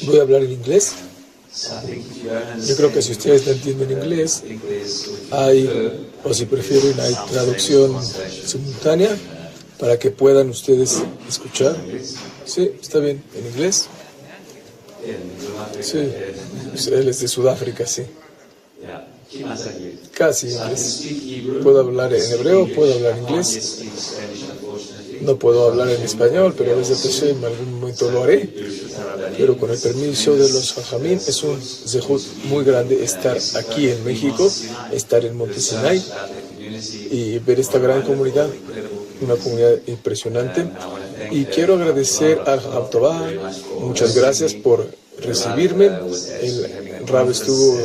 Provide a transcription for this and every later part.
Voy a hablar en inglés. Yo creo que si ustedes no entienden inglés, o si prefieren, hay traducción simultánea para que puedan ustedes escuchar. Sí, está bien, en inglés. Sí, él es de Sudáfrica, sí. Casi inglés. Puedo hablar en hebreo, puedo hablar en inglés. No puedo hablar en español, pero desde Hashem en algún momento lo haré. Pero con el permiso de los Jajamín, es un zehut muy grande estar aquí en México, estar en Monte Sinai y ver esta gran comunidad, una comunidad impresionante. Y quiero agradecer al Jajam Tová, muchas gracias por recibirme. El Rab estuvo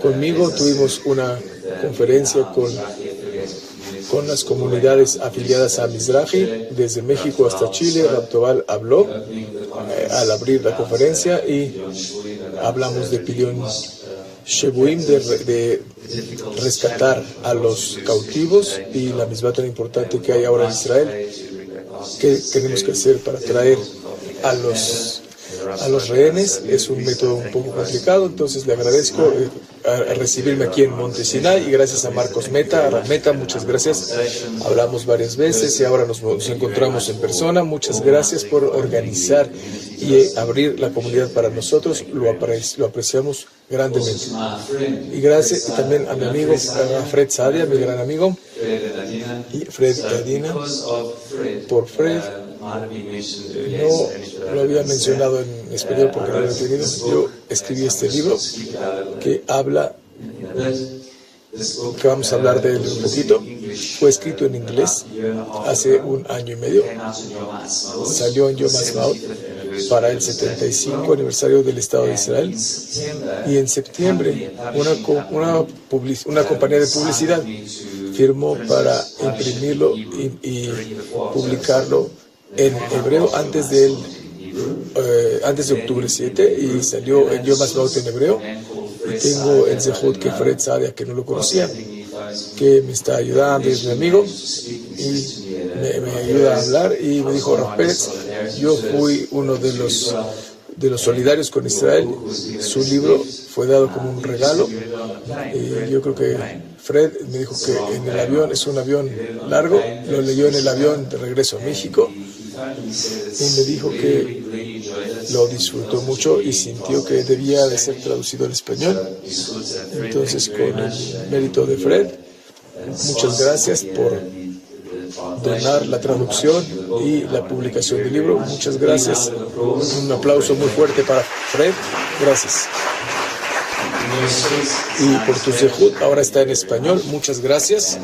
conmigo, tuvimos una conferencia con las comunidades afiliadas a Mizrahi, desde México hasta Chile. Rab Tová habló al abrir la conferencia y hablamos de Pidyon Shebuim, de rescatar a los cautivos y la misma tan importante que hay ahora en Israel. ¿Qué tenemos que hacer para traer a los rehenes? Es un método un poco complicado, entonces le agradezco a recibirme aquí en Monte Sinai, y gracias a Marcos Meta, a Rameta, muchas gracias. Hablamos varias veces y ahora nos encontramos en persona. Muchas gracias por organizar y abrir la comunidad para nosotros, lo apreciamos grandemente. Y gracias también a mi amigo a Fred Sadia, mi gran amigo, y Fred y Adina. Por Fred, no lo había mencionado en español porque no lo he entendido. Yo escribí este libro que vamos a hablar de él un poquito. Fue escrito en inglés hace 1 año y medio. Salió en Yom Ha'atzmaut para el 75 aniversario del Estado de Israel. Y en septiembre una compañía de publicidad firmó para imprimirlo y publicarlo en hebreo antes de octubre 7, y salió en Yom Ha'atzmaut en hebreo. Y tengo el zehut que Fred Sadia, que no lo conocía, que me está ayudando, es mi amigo, y me ayuda a hablar, y me dijo: Rav Pérez, yo fui uno de los solidarios con Israel. Su libro fue dado como un regalo, y yo creo que Fred me dijo que en el avión, es un avión largo, lo leyó en el avión de regreso a México, y me dijo que lo disfrutó mucho y sintió que debía de ser traducido al español. Entonces, con el mérito de Fred, muchas gracias por donar la traducción y la publicación del libro. Muchas gracias. Un aplauso muy fuerte para Fred. Gracias. Y por tu zehut, ahora está en español. Muchas gracias.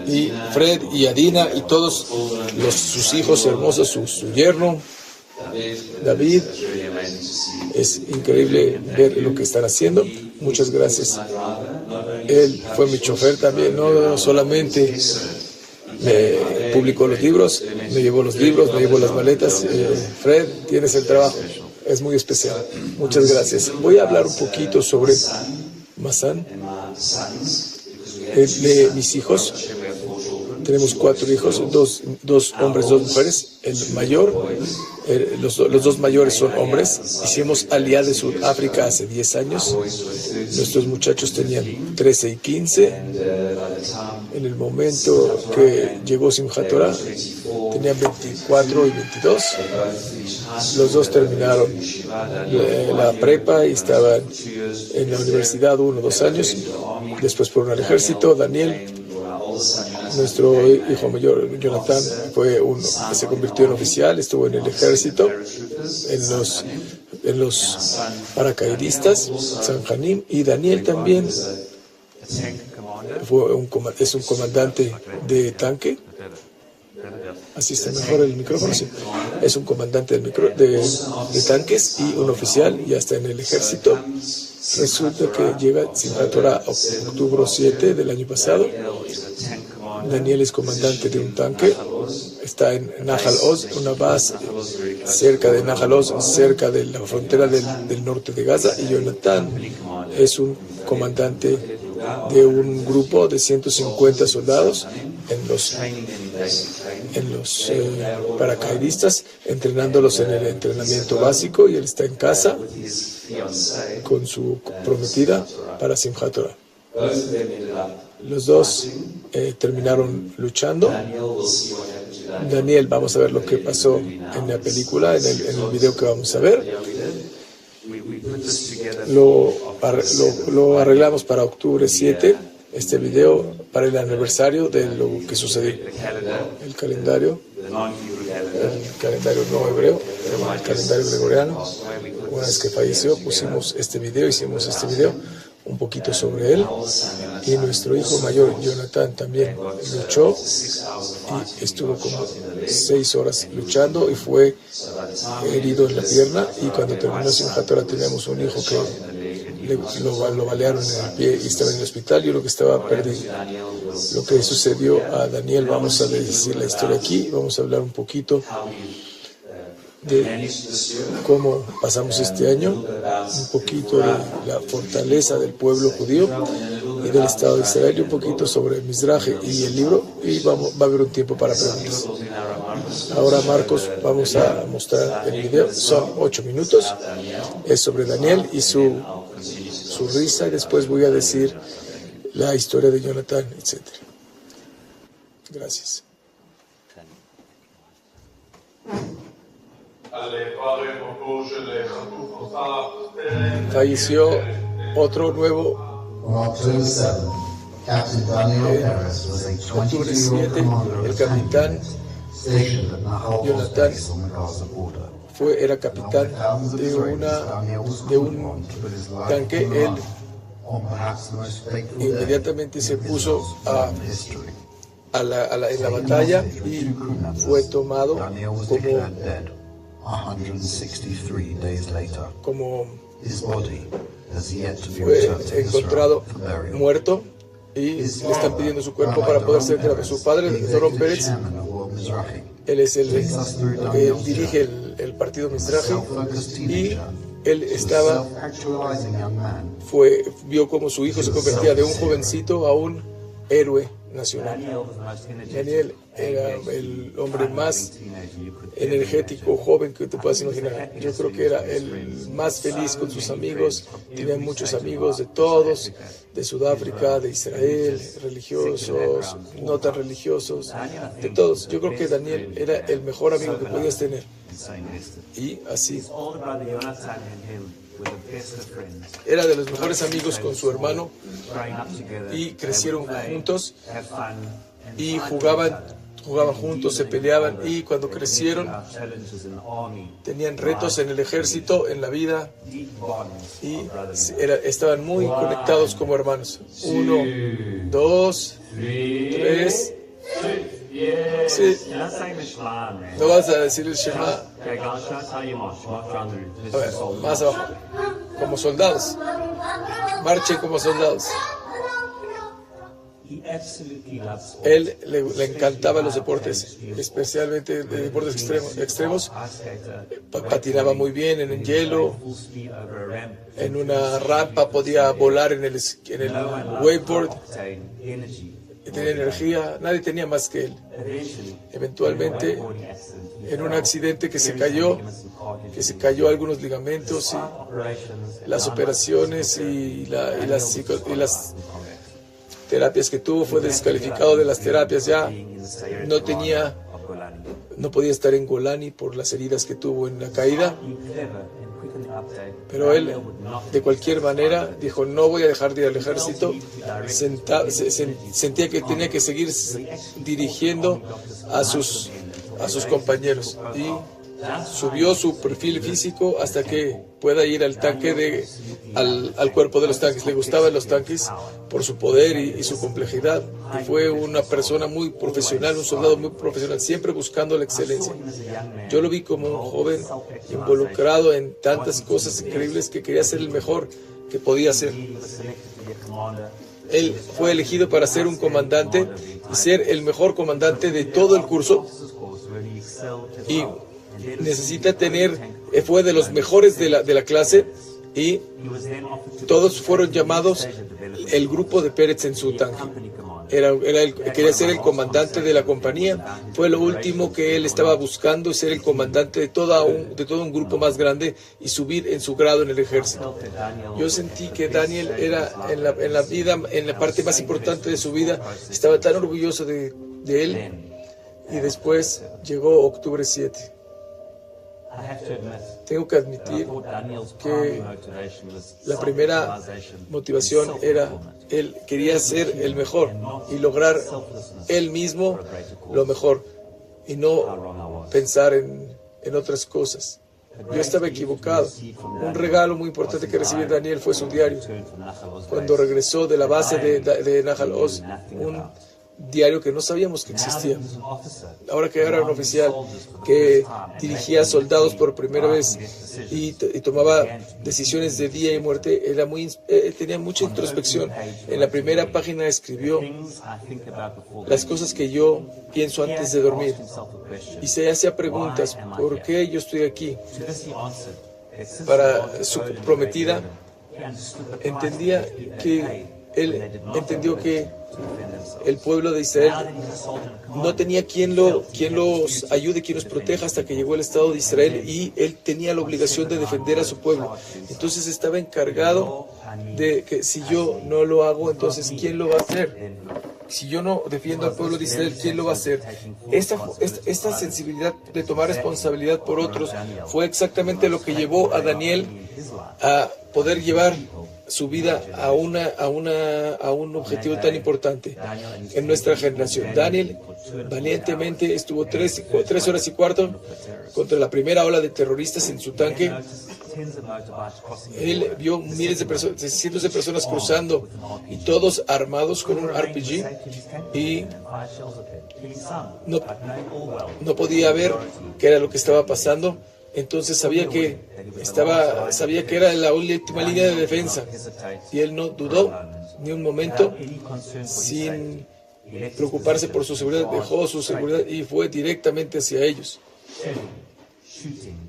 Y Fred y Adina y todos sus hijos hermosos, su yerno David, es increíble ver lo que están haciendo. Muchas gracias. Él fue mi chofer también, no solamente me publicó los libros, me llevó los libros, me llevó las maletas. Fred, tienes el trabajo, es muy especial. Muchas gracias. Voy a hablar un poquito sobre Masan, de mis hijos. Tenemos 4 hijos, dos hombres, 2 mujeres. El mayor, los 2 mayores son hombres. Hicimos Aliyá de Sudáfrica hace 10 años. Nuestros muchachos tenían 13 y 15. En el momento que llegó Simchat Torah, tenían 24 y 22. Los 2 terminaron la prepa y estaban en la universidad 1 o 2 años. Después fueron al ejército. Daniel, nuestro hijo mayor, Jonathan, se convirtió en oficial, estuvo en el ejército, en los paracaidistas, San Janim, y Daniel también es un comandante de tanque. Así está mejor el micrófono, sí. Es un comandante de tanques y un oficial, ya está en el ejército. Resulta que llega Simchat Torah octubre 7 del año pasado. Daniel es comandante de un tanque, está en Nahal Oz, una base cerca de Nahal Oz, cerca de la frontera del norte de Gaza, y Jonathan es un comandante de un grupo de 150 soldados en los paracaidistas, entrenándolos en el entrenamiento básico, y él está en casa con su prometida para Simchat Torah. Los dos terminaron luchando. Daniel, vamos a ver lo que pasó en la película, en el video que vamos a ver. Lo arreglamos para octubre 7, este video, para el aniversario de lo que sucedió. El calendario no hebreo, el calendario gregoriano. Una vez que falleció, hicimos este video un poquito sobre él, y nuestro hijo mayor Jonathan también luchó y estuvo como 6 horas luchando y fue herido en la pierna, y cuando terminó Simchat Torah teníamos un hijo que lo balearon en el pie y estaba en el hospital, y uno que estaba perdido. Lo que sucedió a Daniel, vamos a decir la historia aquí, vamos a hablar un poquito de cómo pasamos este año, un poquito de la fortaleza del pueblo judío y del Estado de Israel, y un poquito sobre Mizrahi y el libro, y va a haber un tiempo para preguntas. Ahora, Marcos, vamos a mostrar el video, son 8 minutos, es sobre Daniel y su risa, y después voy a decir la historia de Jonathan, etc. Gracias. Falleció otro nuevo octubre 7, el capitán Jonathan era capitán de un tanque. Él inmediatamente se puso en la batalla y fue tomado como fue encontrado muerto, y le están pidiendo su cuerpo para poder ser enterrado. Su padre, Doron Pérez, él es él dirige el partido Mizrahi, y él vio cómo su hijo se convertía de un jovencito a un héroe nacional. Daniel era el hombre más energético, joven que te puedas imaginar. Yo creo que era el más feliz con sus amigos. Tenía muchos amigos de todos, de Sudáfrica, de Israel, religiosos, no tan religiosos, de todos. Yo creo que Daniel era el mejor amigo que podías tener. Y así era de los mejores amigos con su hermano, y crecieron juntos y jugaban juntos, se peleaban, y cuando crecieron tenían retos en el ejército, en la vida, y estaban muy conectados como hermanos. 1, 2, 3. Sí. No vas a decir el Shema. A ver, más abajo. Como soldados. Marchen como soldados. Él le encantaban los deportes, especialmente de deportes extremos. Patinaba muy bien en el hielo, en una rampa podía volar en el wakeboard. Tenía energía, nadie tenía más que él. Eventualmente, en un accidente que se cayó algunos ligamentos, y las operaciones y las terapias que tuvo, fue descalificado de las terapias. Ya no podía estar en Golani por las heridas que tuvo en la caída. Pero él, de cualquier manera, dijo: no voy a dejar de ir al ejército. Sentía que tenía que seguir dirigiendo a sus compañeros, y subió su perfil físico hasta que pueda ir al tanque al cuerpo de los tanques. Le gustaban los tanques por su poder y su complejidad, y fue una persona muy profesional, un soldado muy profesional, siempre buscando la excelencia. Yo lo vi como un joven involucrado en tantas cosas increíbles que quería ser el mejor que podía ser. Él fue elegido para ser un comandante y ser el mejor comandante de todo el curso, y fue de los mejores de la clase, y todos fueron llamados el grupo de Pérez en su tanque. quería ser el comandante de la compañía. Fue lo último que él estaba buscando, ser el comandante de todo un grupo más grande y subir en su grado en el ejército. Yo sentí que Daniel era en la parte más importante de su vida, estaba tan orgulloso de él. Y después llegó octubre 7. Tengo que admitir que la primera motivación era él quería ser el mejor y lograr él mismo lo mejor y no pensar en otras cosas. Yo estaba equivocado. Un regalo muy importante que recibió Daniel fue su diario. Cuando regresó de la base de Nahal Oz, un diario que no sabíamos que existía. Ahora que era un oficial que dirigía soldados por primera vez y tomaba decisiones de vida y muerte, tenía mucha introspección. En la primera página escribió las cosas que yo pienso antes de dormir y se hacía preguntas: ¿por qué yo estoy aquí? Para su prometida, él entendió que el pueblo de Israel no tenía quien los ayude, quien los proteja hasta que llegó el Estado de Israel, y él tenía la obligación de defender a su pueblo. Entonces estaba encargado de que si yo no lo hago, entonces ¿quién lo va a hacer? Si yo no defiendo al pueblo de Israel, ¿quién lo va a hacer? Esta sensibilidad de tomar responsabilidad por otros fue exactamente lo que llevó a Daniel a poder llevar su vida a un objetivo tan importante en nuestra generación. Daniel valientemente estuvo 3 horas y cuarto contra la primera ola de terroristas en su tanque. Él vio cientos de personas cruzando y todos armados con un RPG, y no podía ver qué era lo que estaba pasando. Entonces sabía que era la última línea de defensa, y él no dudó ni un momento. Sin preocuparse por su seguridad, dejó su seguridad y fue directamente hacia ellos.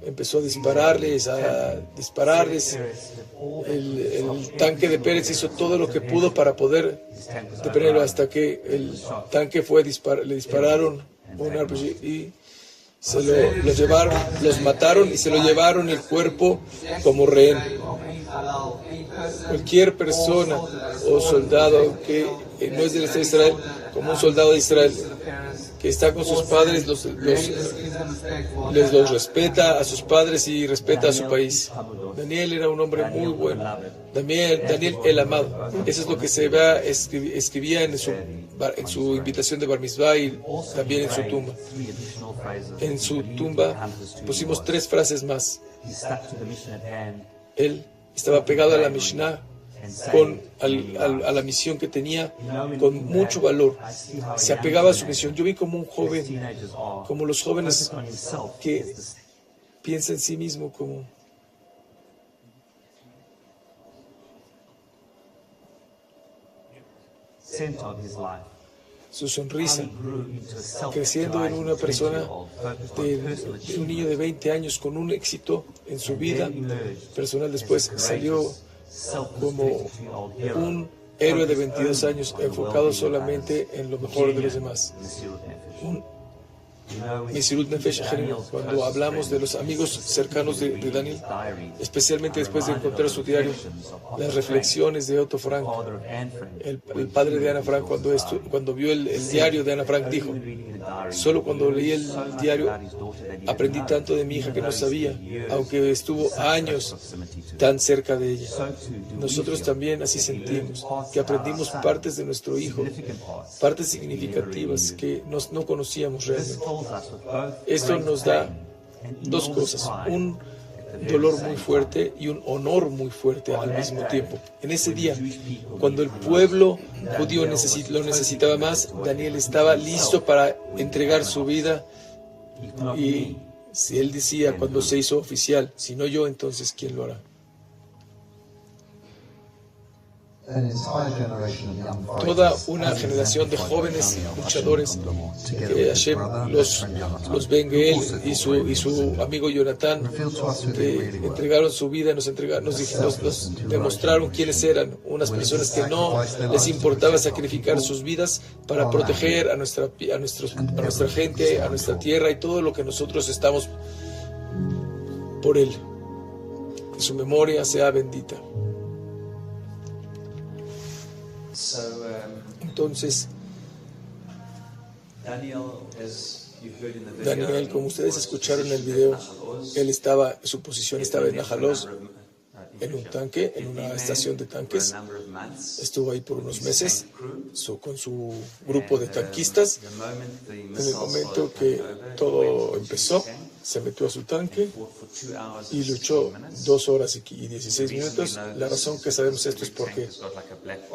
Empezó a dispararles. El tanque de Pérez hizo todo lo que pudo para poder detenerlo, hasta que el tanque le dispararon un RPG y los mataron y se lo llevaron el cuerpo como rehén. Cualquier persona o soldado que no es del Estado de Israel, como un soldado de Israel que está con sus padres, los respeta a sus padres y respeta a su país. Daniel era un hombre muy bueno. Daniel el amado. Eso es lo que se escribía en su invitación de Bar Mitzvah y también en su tumba. En su tumba pusimos 3 frases más. Él estaba pegado a la Mishnah, a la misión que tenía, con mucho valor. Se apegaba a su misión. Yo vi como un joven, como los jóvenes que piensan en sí mismo como... Su sonrisa, creciendo en una persona, de un niño de 20 años con un éxito en su vida personal. Después salió como un héroe de 22 años, enfocado solamente en lo mejor de los demás. Mesirut Nefesh. Cuando hablamos de los amigos cercanos de Daniel, especialmente después de encontrar su diario, las reflexiones de Otto Frank, el padre de Ana Frank, cuando vio el diario de Ana Frank, dijo: solo cuando leí el diario aprendí tanto de mi hija que no sabía, aunque estuvo años tan cerca de ella. Nosotros también así sentimos, que aprendimos partes de nuestro hijo, partes significativas que no conocíamos realmente. Esto nos da 2 cosas: un dolor muy fuerte y un honor muy fuerte al mismo tiempo. En ese día, cuando el pueblo judío lo necesitaba más, Daniel estaba listo para entregar su vida. Y si él decía cuando se hizo oficial: si no yo, entonces ¿quién lo hará? toda una generación de jóvenes luchadores que Hashem los bengue él y su amigo Jonathan, que entregaron su vida, nos demostraron quiénes eran, unas personas que no les importaba sacrificar sus vidas para proteger a nuestra gente, a nuestra tierra y todo lo que nosotros estamos por él. Que su memoria sea bendita. Entonces, Daniel, como ustedes escucharon en el video, su posición estaba en Najalos, en un tanque, en una estación de tanques. Estuvo ahí por unos meses con su grupo de tanquistas. En el momento que todo empezó, se metió a su tanque y luchó 2 horas y 16 minutos. La razón que sabemos esto es porque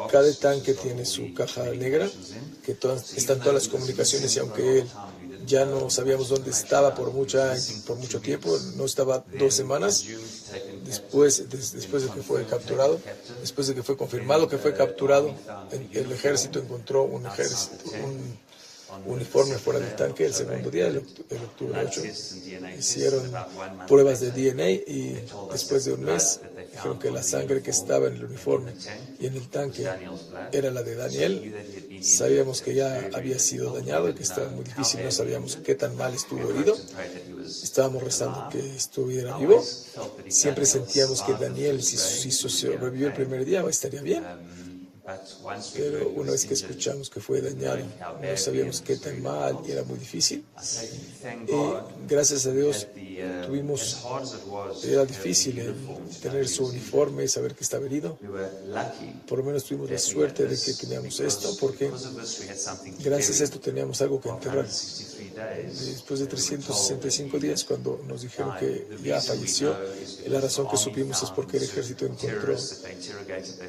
cada tanque tiene su caja negra, que están todas las comunicaciones, y aunque él ya no sabíamos dónde estaba por mucho tiempo, no estaba 2 semanas, después de que fue capturado, después de que fue confirmado que fue capturado, el ejército encontró un uniforme fuera del tanque. El segundo día, el octubre 8, hicieron pruebas de DNA y después de un mes dijeron que la sangre que estaba en el uniforme y en el tanque era la de Daniel. Sabíamos que ya había sido dañado y que estaba muy difícil, no sabíamos qué tan mal estuvo herido. Estábamos rezando que estuviera vivo. Siempre sentíamos que Daniel, si sobrevivió el primer día, estaría bien. Pero una vez que escuchamos que fue dañado, no sabíamos qué tan mal y era muy difícil. Y gracias a Dios era difícil tener su uniforme y saber que estaba herido. Por lo menos tuvimos la suerte de que teníamos esto, porque gracias a esto teníamos algo que enterrar. Después de 365 días, cuando nos dijeron que ya falleció, la razón que supimos es porque el ejército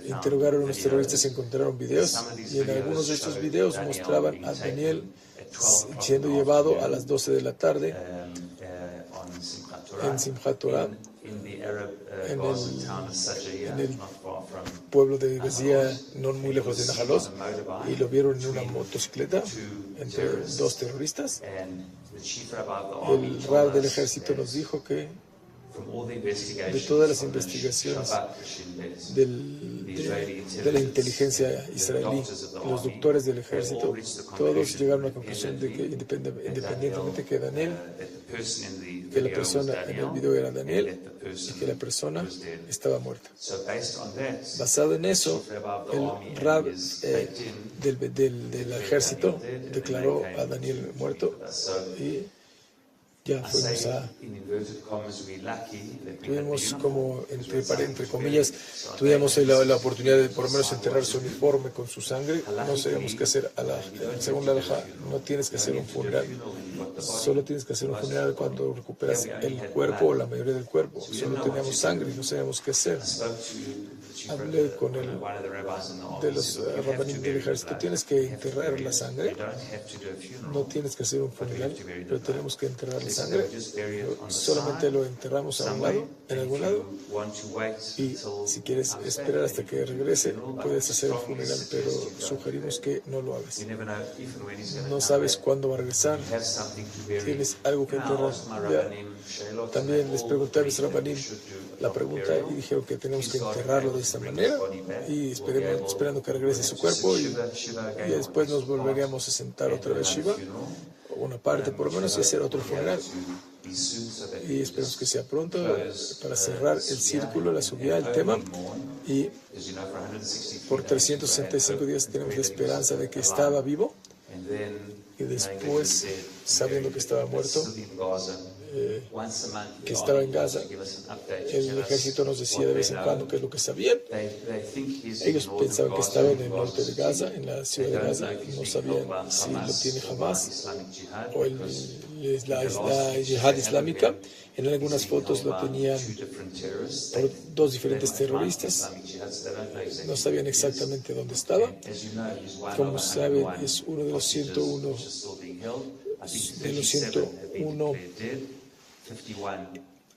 interrogaron a los terroristas, encontraron videos, y en algunos de estos videos mostraban a Daniel siendo llevado a las 12 de la tarde en Simchat Torah, en el pueblo de Bezía, no muy lejos de Najalos, y lo vieron en una motocicleta entre 2 terroristas. El rab del ejército nos dijo que de todas las investigaciones de la inteligencia israelí, los doctores del ejército, todos llegaron a la conclusión de que independientemente que Daniel, que la persona en el video era Daniel y que la persona estaba muerta. Basado en eso, el rab del ejército declaró a Daniel muerto, y ya tuvimos como, entre comillas, tuvimos la oportunidad de por lo menos enterrar su uniforme con su sangre. No sabíamos qué hacer. Según la halajá, no tienes que hacer un funeral. Solo tienes que hacer un funeral cuando recuperas el cuerpo o la mayoría del cuerpo. Solo teníamos sangre y no sabíamos qué hacer. Hablé con de los rabanim del ejército. Tienes que enterrar la sangre. No tienes que hacer un funeral, pero tenemos que enterrar la sangre. Solamente lo enterramos a un lado, en algún lado, y si quieres esperar hasta que regrese, puedes hacer el funeral, pero sugerimos que no lo hagas. No sabes cuándo va a regresar, tienes algo que enterrar. También les pregunté a mis rabanim la pregunta y dijeron que tenemos que enterrarlo de esta manera y esperando que regrese su cuerpo, y después nos volveríamos a sentar otra vez Shiva, una parte por lo menos, y hacer otro funeral. Y esperemos que sea pronto para cerrar el círculo, la subida, el tema. Y por 365 días tenemos la esperanza de que estaba vivo, y después, sabiendo que estaba muerto, que estaba en Gaza, el ejército nos decía de vez en cuando qué es lo que sabían. Ellos pensaban que estaba en el norte de Gaza, en la ciudad de Gaza, y no sabían si lo tiene Hamas o la yihad islámica. En algunas fotos lo tenían por 2 diferentes terroristas. No sabían exactamente dónde estaba. Como saben, es uno de los 101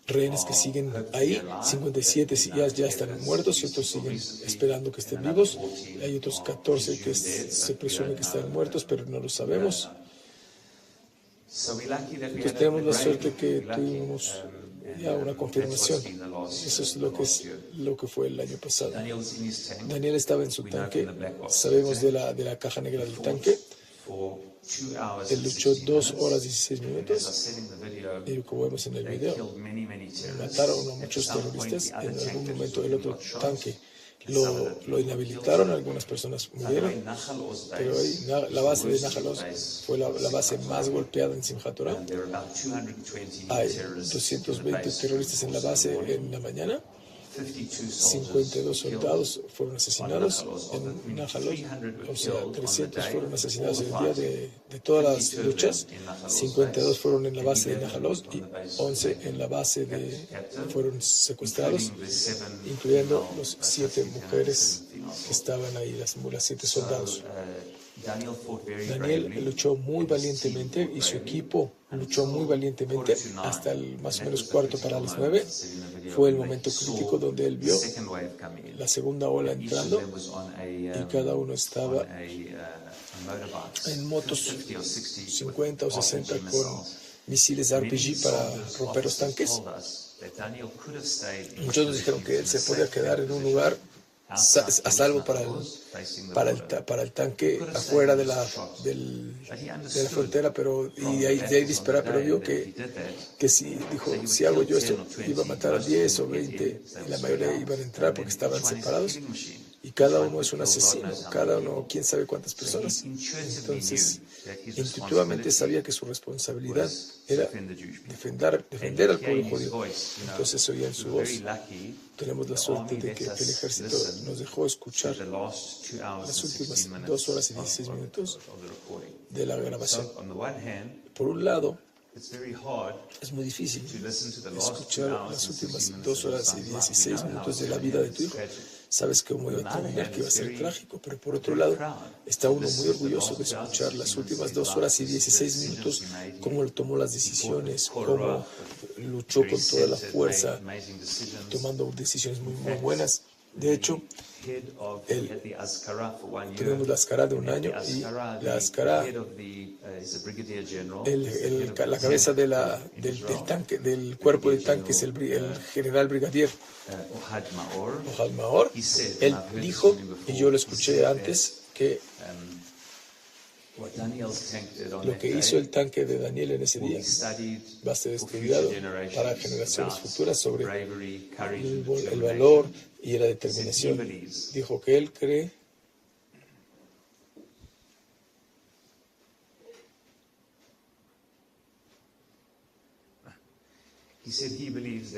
rehenes que siguen ahí, 57 ya están muertos y otros siguen esperando que estén vivos. Hay otros 14 que se presume que están muertos, pero no lo sabemos. Entonces tenemos la suerte que tuvimos ya una confirmación. Eso es lo que fue el año pasado. Daniel estaba en su tanque. Sabemos de la caja negra del tanque. Él luchó 2 horas 16 minutos. Y como vemos en el video, mataron a muchos terroristas. En algún momento el otro tanque lo inhabilitaron, algunas personas murieron, pero ahí la base de Nahal Oz fue la base más golpeada en Simchat Torah. Hay 220 terroristas en la base en la mañana. 52 soldados fueron asesinados en Nahal Oz, o sea, 300 fueron asesinados el día de todas las luchas. 52 fueron en la base de Nahal Oz y 11 en la base fueron secuestrados, incluyendo los 7 mujeres que estaban ahí, las 7 soldados. Daniel luchó muy valientemente y su equipo luchó muy valientemente hasta más o menos cuarto para las 9. Fue el momento crítico donde él vio la segunda ola entrando y cada uno estaba en motos 50 o 60 con misiles RPG para romper los tanques. Muchos nos dijeron que él se podía quedar en un lugar a salvo para el tanque afuera de la frontera, y de ahí disparar, pero vio que si hago yo esto iba a matar a 10 o 20 y la mayoría iban a entrar porque estaban separados y cada uno es un asesino, cada uno quién sabe cuántas personas. Entonces intuitivamente sabía que su responsabilidad era defender al pueblo judío. Entonces oían su voz. Tenemos la suerte de que el ejército nos dejó escuchar las últimas 2 horas y 16 minutos de la grabación. Por un lado, es muy difícil escuchar las últimas 2 horas y 16 minutos de la vida de tu hijo. Sabes cómo iba a terminar, que iba a ser trágico, pero por otro lado, está uno muy orgulloso de escuchar las últimas 2 horas y 16 minutos, cómo él tomó las decisiones, cómo luchó con toda la fuerza, tomando decisiones muy, muy buenas. De hecho, tenemos la Azkará de un año y la Azkará, la cabeza del tanque, del cuerpo del tanque es el general brigadier Ohad Maor. Él dijo, y yo lo escuché antes, que lo que hizo el tanque de Daniel en ese día va a ser estudiado para generaciones futuras sobre el valor y la determinación. Dijo que él cree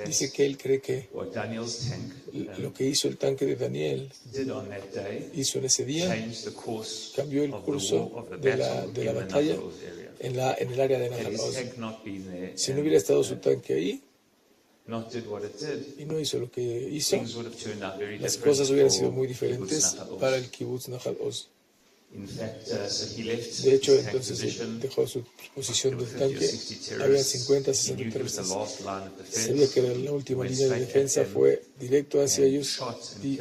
Dice que él cree que lo que hizo el tanque de Daniel hizo en ese día cambió el curso de la batalla en el área de Nahal Oz. Si no hubiera estado su tanque ahí y no hizo lo que hizo, las cosas hubieran sido muy diferentes para el kibbutz Nahal Oz. De hecho, entonces dejó su posición del tanque. Había 50, 60 terroristas. Sabía que la última línea de defensa, fue directo hacia ellos y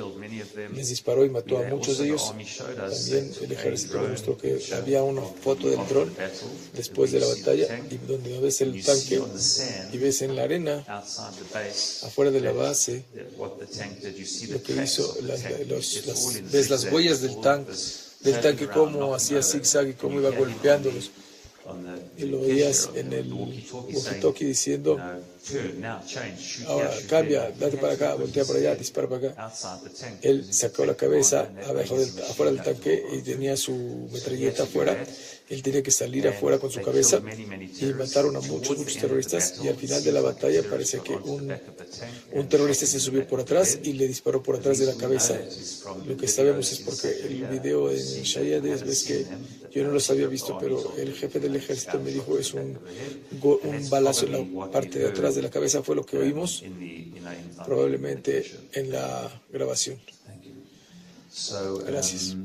les disparó y mató a muchos de ellos. También el ejército demostró que había una foto del dron después de la batalla, y donde ves el tanque y ves en la arena, afuera de la base, lo que hizo, ves las huellas del tanque cómo hacía zigzag y cómo iba golpeándolos. Y lo oías en el walkie-talkie diciendo, ahora cambia, date para acá, voltea para allá, dispara para acá. Él sacó la cabeza afuera del tanque y tenía su metralleta afuera. Él tenía que salir afuera con su cabeza, y mataron a muchos terroristas, y al final de la batalla parece que un terrorista se subió por atrás y le disparó por atrás de la cabeza. Lo que sabemos es porque el video en Shayades, ves que yo no los había visto, pero el jefe del ejército me dijo es un balazo en la parte de atrás de la cabeza, fue lo que oímos probablemente en la grabación. Gracias.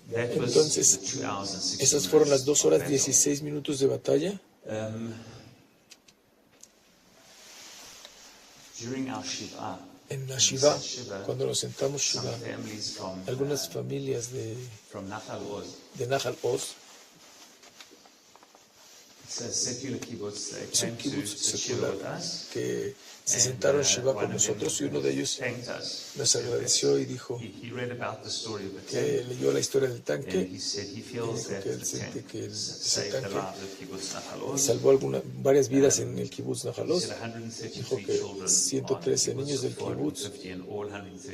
Entonces, esas fueron las 2 horas 16 minutos de batalla. En la Shiva, cuando nos sentamos Shiva, algunas familias de Nahal Oz, es un kibbutz secular que se sentaron Shiva con nosotros, y uno de ellos nos agradeció y dijo que leyó la historia del tanque y dijo que él siente que ese tanque salvó varias vidas en el kibbutz Nahal Oz. Dijo que 113 niños del kibbutz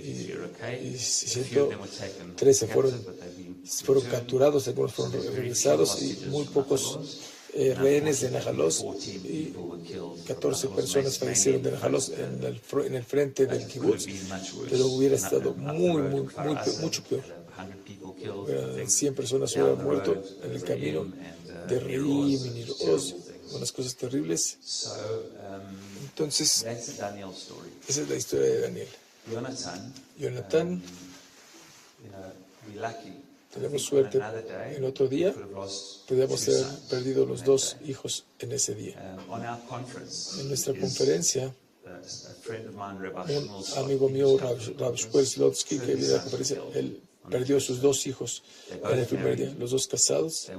y 113 fueron capturados, algunos fueron regresados, y muy pocos rehenes de Nahal Oz, y 14 personas fallecieron de Nahal Oz en el frente del kibbutz, pero hubiera estado mucho peor. 100 personas hubieran muerto en el camino de Reim y Nir Oz, unas cosas terribles. Entonces, esa es la historia de Daniel. Jonathan, tenemos suerte, en otro día podríamos haber perdido los 2 hijos en ese día. En nuestra conferencia, un amigo mío, Rav Shmuel Slotsky, que viene a la conferencia, él perdió a sus 2 hijos en el primer día, los 2 casados.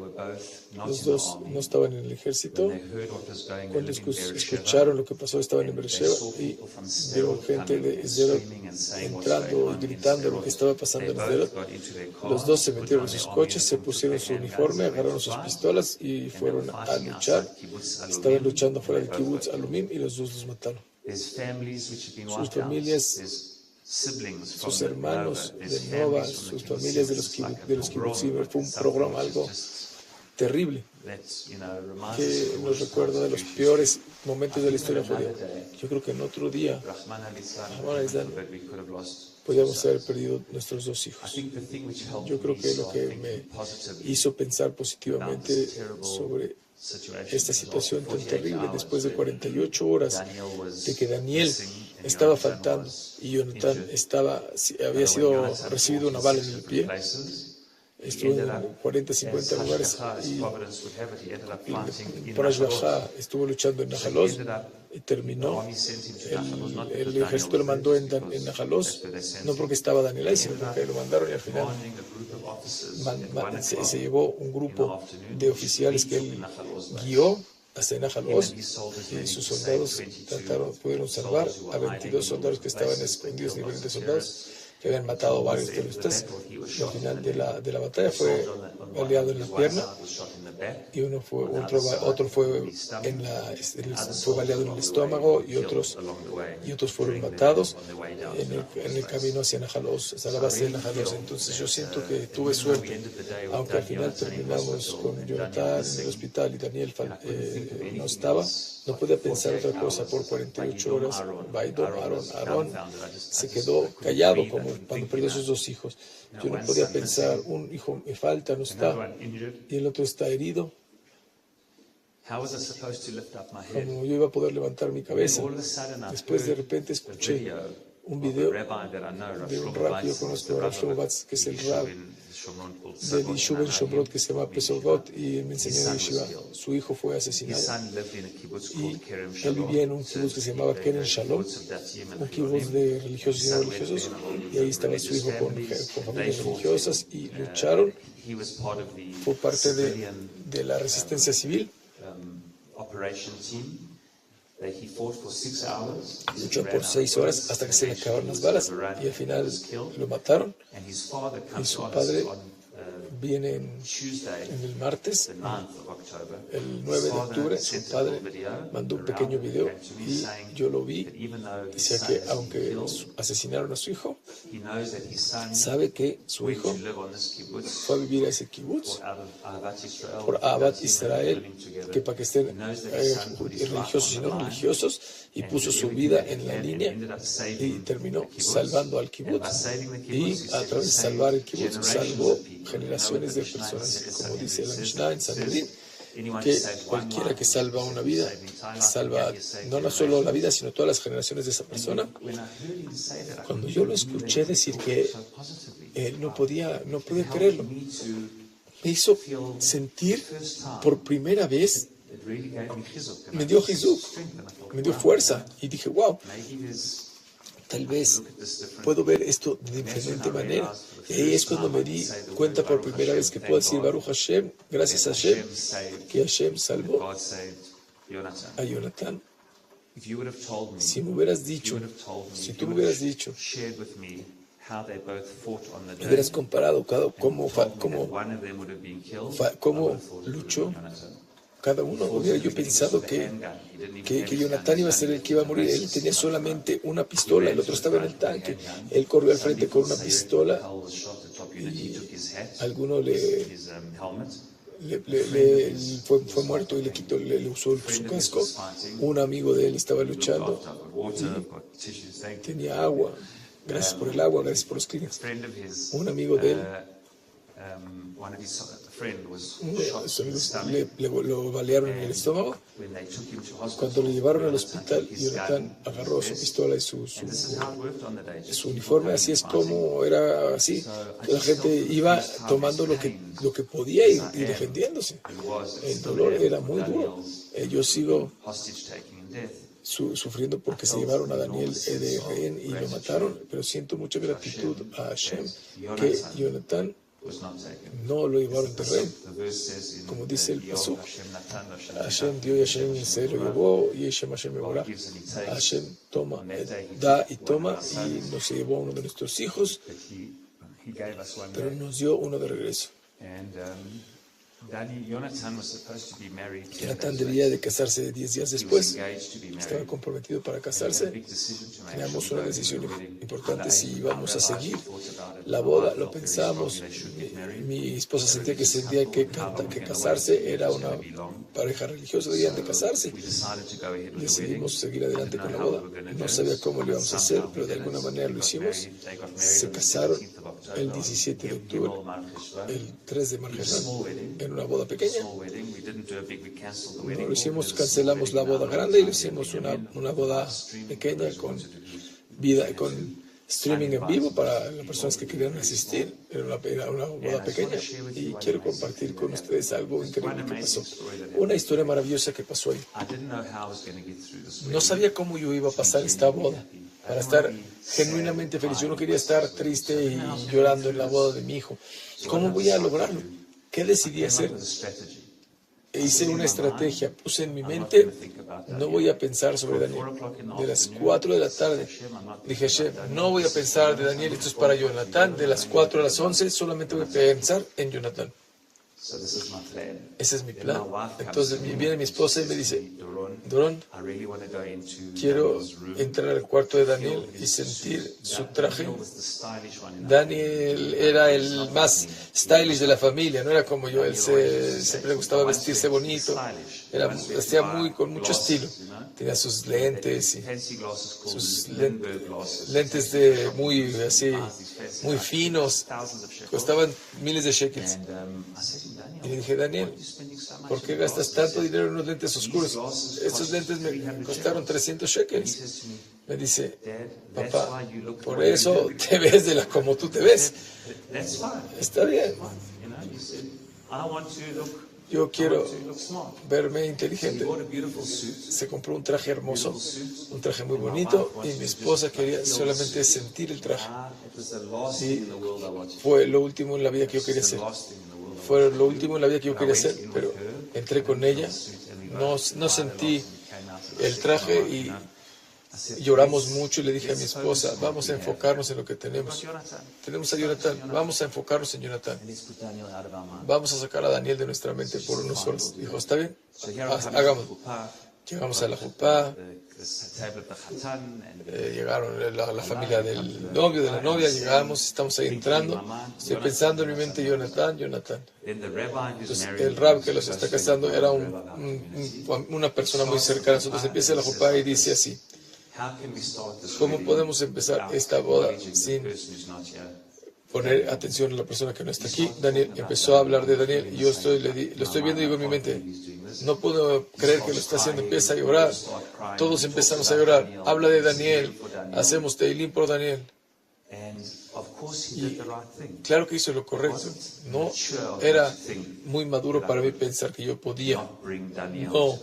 Los 2 no estaban en el ejército. Cuando escucharon lo que pasó, estaban en Beersheba, y vieron gente de Sderot entrando y gritando lo que estaba pasando en Sderot. Los 2 se metieron en sus coches, se pusieron su uniforme, agarraron sus pistolas y fueron a luchar. Estaban luchando fuera del kibbutz Alumim, y los 2 los mataron. Sus familias, sus hermanos de Nova, sus familias de los kibbutzim, fue un programa algo terrible que nos recuerda de los peores momentos de la historia judía. Yo creo que en otro día podríamos haber perdido nuestros 2 hijos. Yo creo que lo que me hizo pensar positivamente sobre esta situación tan terrible, después de 48 horas de que Daniel estaba faltando y Jonathan había recibido una bala en el pie, estuvo en 40, 50 lugares, y por Ashbajá estuvo luchando en Nahal Oz y terminó. El ejército lo mandó en Nahal Oz, no porque estaba Daniel ahí, sino porque lo mandaron, y al final se llevó un grupo de oficiales que él guió hasta Nahal Oz, y sus soldados pudieron salvar a 22 soldados que estaban escondidos, diferentes soldados que habían matado a varios terroristas. Y al final de la batalla fue baleado en la pierna, y otro fue baleado en el estómago, y otros fueron matados en el camino hacia Nahal Oz, hasta la base de Nahal Oz. Entonces yo siento que tuve suerte, aunque al final terminamos con Jonathan en el hospital y Daniel no estaba. No podía pensar otra cosa por 48 horas. Aarón se quedó callado como cuando perdió a sus 2 hijos. Yo no podía pensar, un hijo me falta, no está, y el otro está herido. Como yo iba a poder levantar mi cabeza. Después de repente escuché un video de un rab que yo conozco, Rav Shlomo, que es el rab del Yishuv en Shomrot, que se llama Pesorgot, y me enseñó en Yeshiva. Su hijo fue asesinado, y él vivía en un kibbutz que se llamaba Keren Shalom, un kibbutz de religiosos y no religiosos, y ahí estaba su hijo con familias religiosas, y lucharon. Fue parte de la resistencia civil. Luchó por 6 horas hasta que se le acabaron las balas, y al final lo mataron. Y su padre viene en el martes, el 9 de octubre, su padre mandó un pequeño video y yo lo vi. Decía que aunque asesinaron a su hijo, sabe que su hijo fue a vivir a ese kibbutz por Ahavat Israel, que para que estén religiosos y no religiosos, y puso su vida en la línea y terminó salvando al kibbutz, y a través de salvar el kibbutz salvó generaciones de personas, como dice la Mishnah en Sanedrín, que cualquiera que salva una vida, salva no solo la vida, sino todas las generaciones de esa persona. Cuando yo lo escuché decir que no podía creerlo, me hizo sentir por primera vez me dio chizuk, me dio fuerza. Y dije, wow, tal vez puedo ver esto de diferente manera. Y ahí es cuando me di cuenta por primera vez que puedo decir Baruch Hashem, gracias a Hashem, que Hashem salvó a Jonathan. Si me hubieras dicho, si tú me hubieras dicho, hubieras comparado cómo luchó cada uno, hubiera yo pensado que Jonathan iba a ser el que iba a morir. Él tenía solamente una pistola, el otro estaba en el tanque. Él corrió al frente con una pistola y alguno fue muerto y le usó su casco. Un amigo de él estaba luchando y tenía agua. Gracias por el agua, gracias por los clientes. Un amigo de él, sus amigos lo balearon en el estómago. Cuando lo llevaron al hospital, Jonathan agarró su pistola y su uniforme. Así es como era así. La gente iba tomando lo que podía y defendiéndose. El dolor era muy duro. Yo sigo sufriendo porque se llevaron a Daniel de rehén y lo mataron, pero siento mucha gratitud a Hashem que Jonathan no lo llevaron de rehén. Como dice el pasuk, Hashem dio y Hashem se lo llevó y Hashem me volá. Hashem da y toma y nos llevó a uno de nuestros hijos, pero nos dio uno de regreso. Jonathan debía de casarse 10 días después. Estaba comprometido para casarse. Teníamos una decisión importante si íbamos a seguir la boda. Lo pensamos. Mi esposa sentía que casarse era una pareja religiosa, debían de casarse. Decidimos seguir adelante con la boda. No sabía cómo lo íbamos a hacer, pero de alguna manera lo hicimos. Se casaron el 17 de octubre, el 3 de marzo, en una boda pequeña. No lo hicimos, cancelamos la boda grande y lo hicimos una boda pequeña con streaming en vivo para las personas que querían asistir. Era una boda pequeña y quiero compartir con ustedes algo increíble que pasó. Una historia maravillosa que pasó ahí. No sabía cómo yo iba a pasar esta boda para estar genuinamente feliz. Yo no quería estar triste y llorando en la boda de mi hijo. ¿Cómo voy a lograrlo? ¿Qué decidí hacer? Hice una estrategia, puse en mi mente, no voy a pensar sobre Daniel. De las 4 de la tarde, dije, Hashem, no voy a pensar de Daniel, esto es para Jonathan. De las 4 a las 11, solamente voy a pensar en Jonathan. Ese es mi plan. Entonces viene mi esposa y me dice, Doron, quiero entrar al cuarto de Daniel y sentir su traje. Daniel era el más stylish de la familia, no era como yo. Él siempre le gustaba vestirse bonito. Vestía con mucho estilo. Tenía sus lentes y sus lentes muy finos. Costaban miles de shekels. Y le dije, Daniel, ¿por qué gastas tanto dinero en unos lentes oscuros? Estos lentes me costaron 300 shekels. Me dice, papá, por eso te ves como tú te ves. Está bien. Yo quiero verme inteligente. Se compró un traje hermoso, un traje muy bonito, y mi esposa quería solamente sentir el traje. Y fue lo último en la vida que yo quería hacer. Fue lo último en la vida que yo quería hacer, pero entré con ella, no sentí el traje y lloramos mucho y le dije a mi esposa, vamos a enfocarnos en lo que tenemos. Tenemos a Jonathan, vamos a enfocarnos en Jonathan. Vamos a sacar a Daniel de nuestra mente por unos horas. Dijo, ¿está bien? Hagámoslo. Llegamos a la jupá, llegaron la familia del novio, de la novia, llegamos, estamos ahí entrando, estoy pensando en mi mente, Jonathan. Entonces, el rab que los está casando era una persona muy cercana a nosotros. Empieza la jupá y dice así, ¿cómo podemos empezar esta boda sin poner atención a la persona que no está aquí? Daniel empezó a hablar de Daniel y yo lo estoy viendo y digo en mi mente, no puedo creer que lo está haciendo. Empieza a llorar, todos empezamos a llorar. Habla de Daniel, hacemos teilim por Daniel. Y claro que hizo lo correcto. No era muy maduro para mí pensar que yo podía no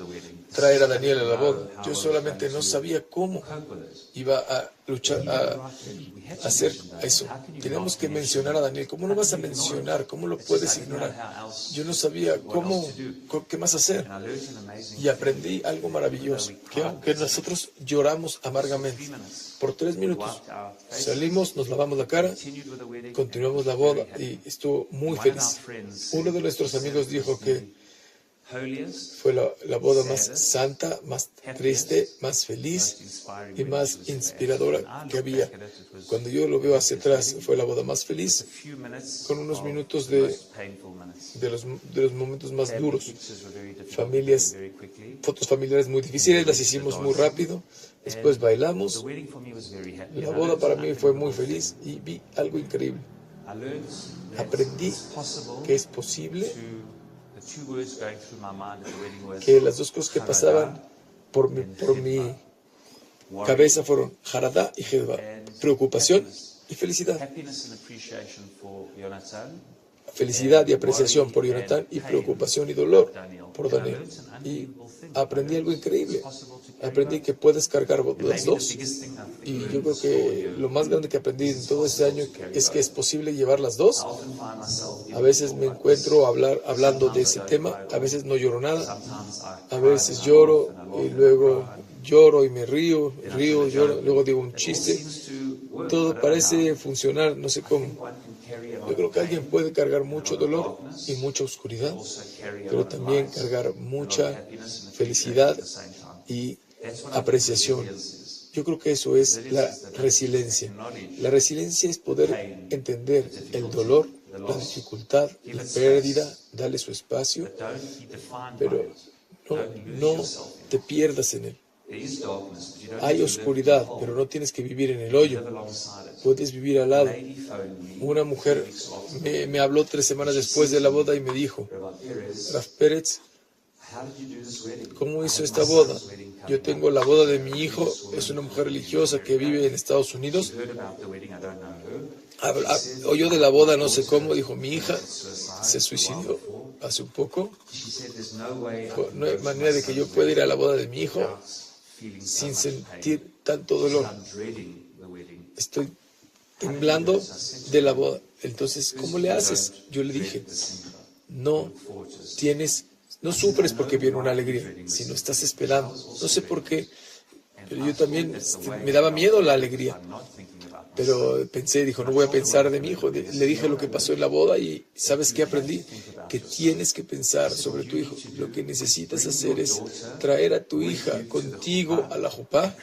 traer a Daniel a la boda. Yo solamente no sabía cómo iba a luchar, a hacer eso. Tenemos que mencionar a Daniel. ¿Cómo lo vas a mencionar? ¿Cómo lo puedes ignorar? Yo no sabía qué más hacer. Y aprendí algo maravilloso, que aunque nosotros lloramos amargamente, por 3 minutos salimos, nos lavamos la cara, continuamos la boda y estuvo muy feliz. Uno de nuestros amigos dijo que fue la boda más santa, más triste, más feliz y más inspiradora que había. Cuando yo lo veo hacia atrás, fue la boda más feliz, con unos minutos de los momentos más duros. Fotos familiares muy difíciles, las hicimos muy rápido. Después bailamos. La boda para mí fue muy feliz y vi algo increíble. Aprendí que es posible que las dos cosas que pasaban por mi cabeza fueron Haradá y Hedva, preocupación y felicidad. Felicidad y apreciación por Jonatán y preocupación y dolor por Daniel. Y aprendí algo increíble. Aprendí que puedes cargar las dos. Y yo creo que lo más grande que aprendí en todo este año es que es posible llevar las dos. A veces me encuentro hablando de ese tema, a veces no lloro nada, a veces lloro y luego lloro y me río, lloro, luego digo un chiste. Todo parece funcionar, no sé cómo. Yo creo que alguien puede cargar mucho dolor y mucha oscuridad, pero también cargar mucha felicidad y apreciación. Yo creo que eso es la resiliencia. La resiliencia es poder entender el dolor, la dificultad, la pérdida, darle su espacio, pero no te pierdas en él. Hay oscuridad, pero no tienes que vivir en el hoyo. Puedes vivir al lado. Una mujer me habló 3 semanas después de la boda y me dijo, Raf Pérez, ¿cómo hizo esta boda? Yo tengo la boda de mi hijo, es una mujer religiosa que vive en Estados Unidos. Oyó de la boda, no sé cómo, dijo, mi hija se suicidó hace un poco. Dijo, no hay manera de que yo pueda ir a la boda de mi hijo sin sentir tanto dolor. Estoy temblando de la boda. Entonces, ¿cómo le haces? Yo le dije, no sufres porque viene una alegría, sino estás esperando. No sé por qué, pero yo también me daba miedo la alegría. Pero pensé, dijo, no voy a pensar de mi hijo. Le dije lo que pasó en la boda y ¿sabes qué aprendí? Que tienes que pensar sobre tu hijo. Lo que necesitas hacer es traer a tu hija contigo a la jupá.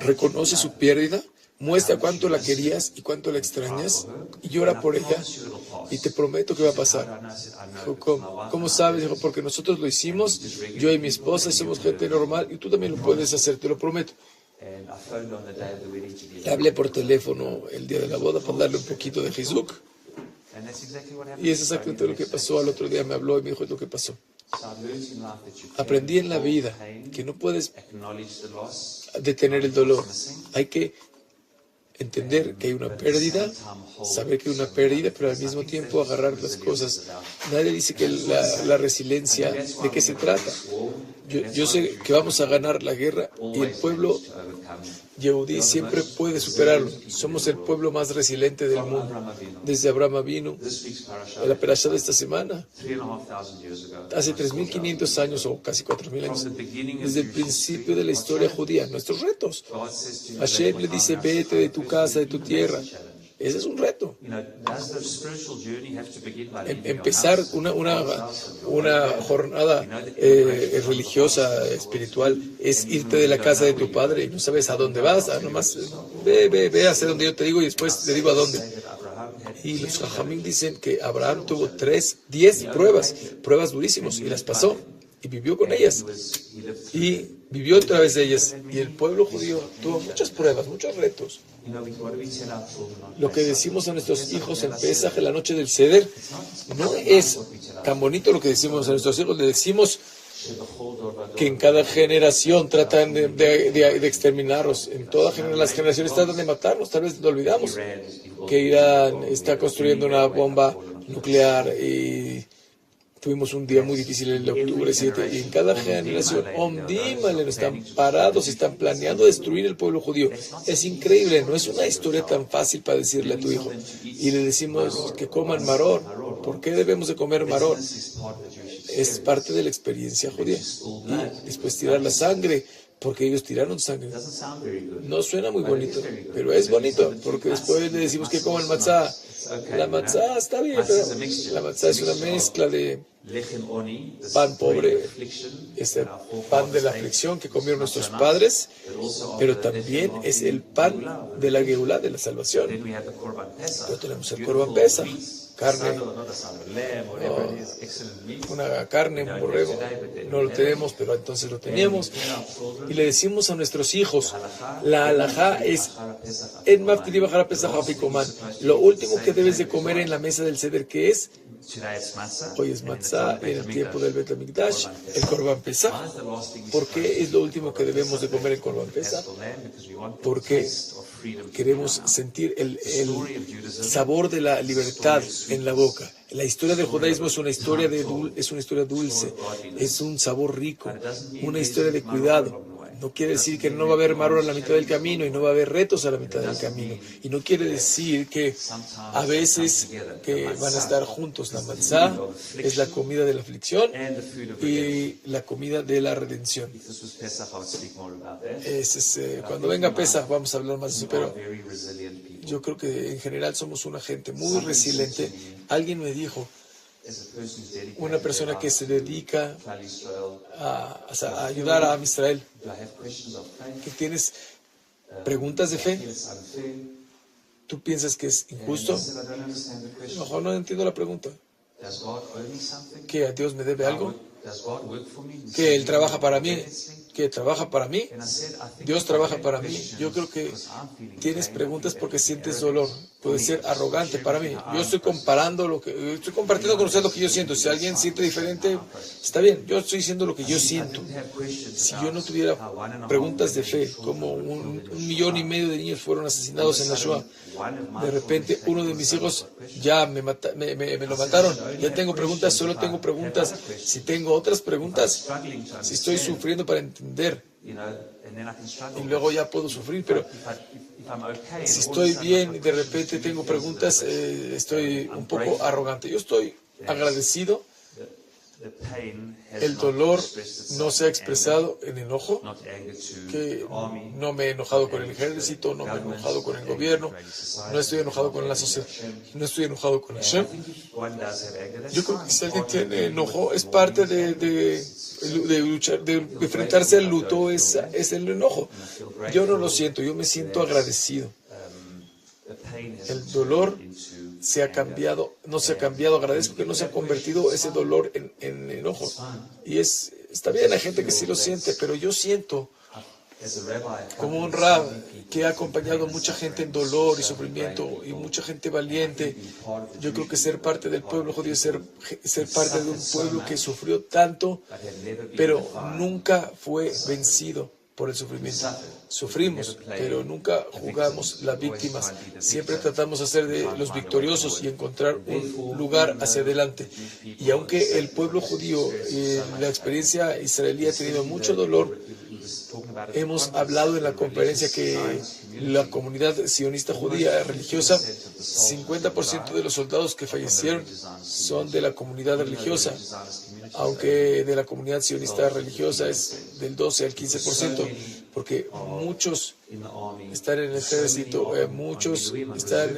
Reconoce su pérdida, muestra cuánto la querías y cuánto la extrañas y llora por ella y te prometo que va a pasar. Dijo, ¿cómo sabes? Dijo, porque nosotros lo hicimos, yo y mi esposa, y somos gente normal y tú también lo puedes hacer, te lo prometo. Le hablé por teléfono el día de la boda para darle un poquito de Jizuk y es exactamente lo que pasó. Al otro día me habló y me dijo, es lo que pasó. Aprendí en la vida que no puedes detener el dolor. Hay que entender que hay una pérdida, saber que hay una pérdida, pero al mismo tiempo agarrar las cosas. Nadie dice que la resiliencia, ¿de qué se trata? Yo sé que vamos a ganar la guerra y el pueblo Yehudí siempre puede superarlo. Somos el pueblo más resiliente del mundo. Desde Abraham vino, en la perashá de esta semana, hace 3.500 años o casi 4.000 años, desde el principio de la historia judía, nuestros retos. Hashem le dice, vete de tu casa, de tu tierra. Ese es un reto. Empezar una jornada religiosa, espiritual, es irte de la casa de tu padre y no sabes a dónde vas. Nomás ve hacia donde yo te digo y después te digo a dónde. Y los Jajamim dicen que Abraham tuvo 10 pruebas durísimas y las pasó y vivió con ellas. Y vivió a través de ellas. Y el pueblo judío tuvo muchas pruebas, muchos retos. Lo que decimos a nuestros hijos en Pesaj, en la noche del Seder, no es tan bonito lo que decimos a nuestros hijos. Le decimos que en cada generación tratan de exterminarnos. En todas las generaciones tratan de matarnos. Tal vez lo olvidamos que Irán está construyendo una bomba nuclear y tuvimos un día muy difícil el octubre 7 y en cada generación están parados y están planeando destruir el pueblo judío. Es increíble, no es una historia tan fácil para decirle a tu hijo. Y le decimos que coman maror. ¿Por qué debemos de comer maror? Es parte de la experiencia judía. Y después tirar la sangre, porque ellos tiraron sangre. No suena muy bonito, pero es bonito, porque después le decimos que coman matzá. La matzá está bien, pero la matzá es una mezcla de pan pobre, este pan de la aflicción que comieron nuestros padres, pero también es el pan de la Geulá, de la salvación. Pero tenemos el Korban Pesach, carne, una carne, un borrego, no lo tenemos, pero entonces lo teníamos. Y le decimos a nuestros hijos, la halajá es en Maftili Bajara Pesach Afikoman. Lo último que debes de comer en la mesa del Seder, ¿qué es? Hoy es matzá, en el tiempo del Bet HaMikdash, el Korban Pesach. ¿Por qué es lo último que debemos de comer el Korban Pesach? Porque queremos sentir el sabor de la libertad en la boca. La historia del judaísmo es una historia dulce, es un sabor rico, una historia de cuidado. No quiere decir que no va a haber maror a la mitad del camino y no va a haber retos a la mitad del camino. Y no quiere decir que a veces que van a estar juntos. La matzá es la comida de la aflicción y la comida de la redención. Cuando venga Pesach vamos a hablar más de eso, pero yo creo que en general somos una gente muy resiliente. Alguien me dijo, una persona que se dedica a ayudar a Israel, que tienes preguntas de fe, ¿tú piensas que es injusto? Mejor no entiendo la pregunta. ¿Que a Dios me debe algo? ¿Que Él trabaja para mí? ¿Que trabaja para mí? Dios trabaja para mí. Yo creo que tienes preguntas porque sientes dolor. Puede ser arrogante para mí. Yo estoy compartiendo con usted lo que yo siento. Si alguien siente diferente, está bien. Yo estoy diciendo lo que yo siento. Si yo no tuviera preguntas de fe, como 1,5 millones de niños fueron asesinados en la Shoah, de repente uno de mis hijos ya me lo mataron. Ya tengo preguntas, solo tengo preguntas. Si tengo otras preguntas, si estoy sufriendo para entender, y luego ya puedo sufrir, pero si estoy bien y de repente tengo preguntas, estoy un poco arrogante. Yo estoy agradecido. El dolor no se ha expresado en enojo, que no me he enojado con el ejército, no me he enojado con el gobierno, no estoy enojado con la sociedad, no estoy enojado con Hashem. Yo creo que si alguien tiene enojo, es parte de luchar, de enfrentarse al luto, es el enojo. Yo no lo siento, yo me siento agradecido. El dolor se ha cambiado, no se ha cambiado, agradezco que no se ha convertido ese dolor en enojo. Y está bien, hay gente que sí lo siente, pero yo siento como un rab que ha acompañado a mucha gente en dolor y sufrimiento y mucha gente valiente. Yo creo que ser parte del pueblo judío es ser parte de un pueblo que sufrió tanto, pero nunca fue vencido por el sufrimiento. Sufrimos, pero nunca jugamos las víctimas. Siempre tratamos de ser de los victoriosos y encontrar un lugar hacia adelante. Y aunque el pueblo judío, la experiencia israelí ha tenido mucho dolor, hemos hablado en la conferencia que la comunidad sionista judía religiosa, 50% de los soldados que fallecieron son de la comunidad religiosa, aunque de la comunidad sionista religiosa es del 12 al 15%, porque muchos están en el ejército, muchos están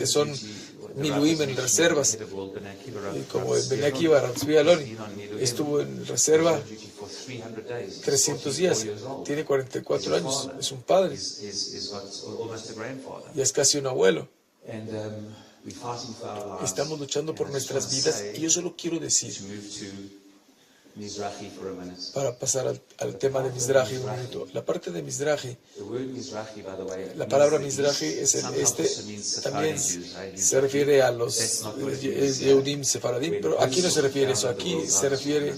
son miluim, en reservas, y como el Ben Akiva, Rabbi Aloni, estuvo en reserva 300 días, tiene 44 años, es un padre, ya es casi un abuelo. Estamos luchando por nuestras vidas y yo solo quiero decir para pasar al tema de Mizrahi un minuto. La parte de Mizrahi, la palabra Mizrahi también se refiere a los Yehudim Sefaradim, pero aquí no se refiere a eso, aquí se refiere,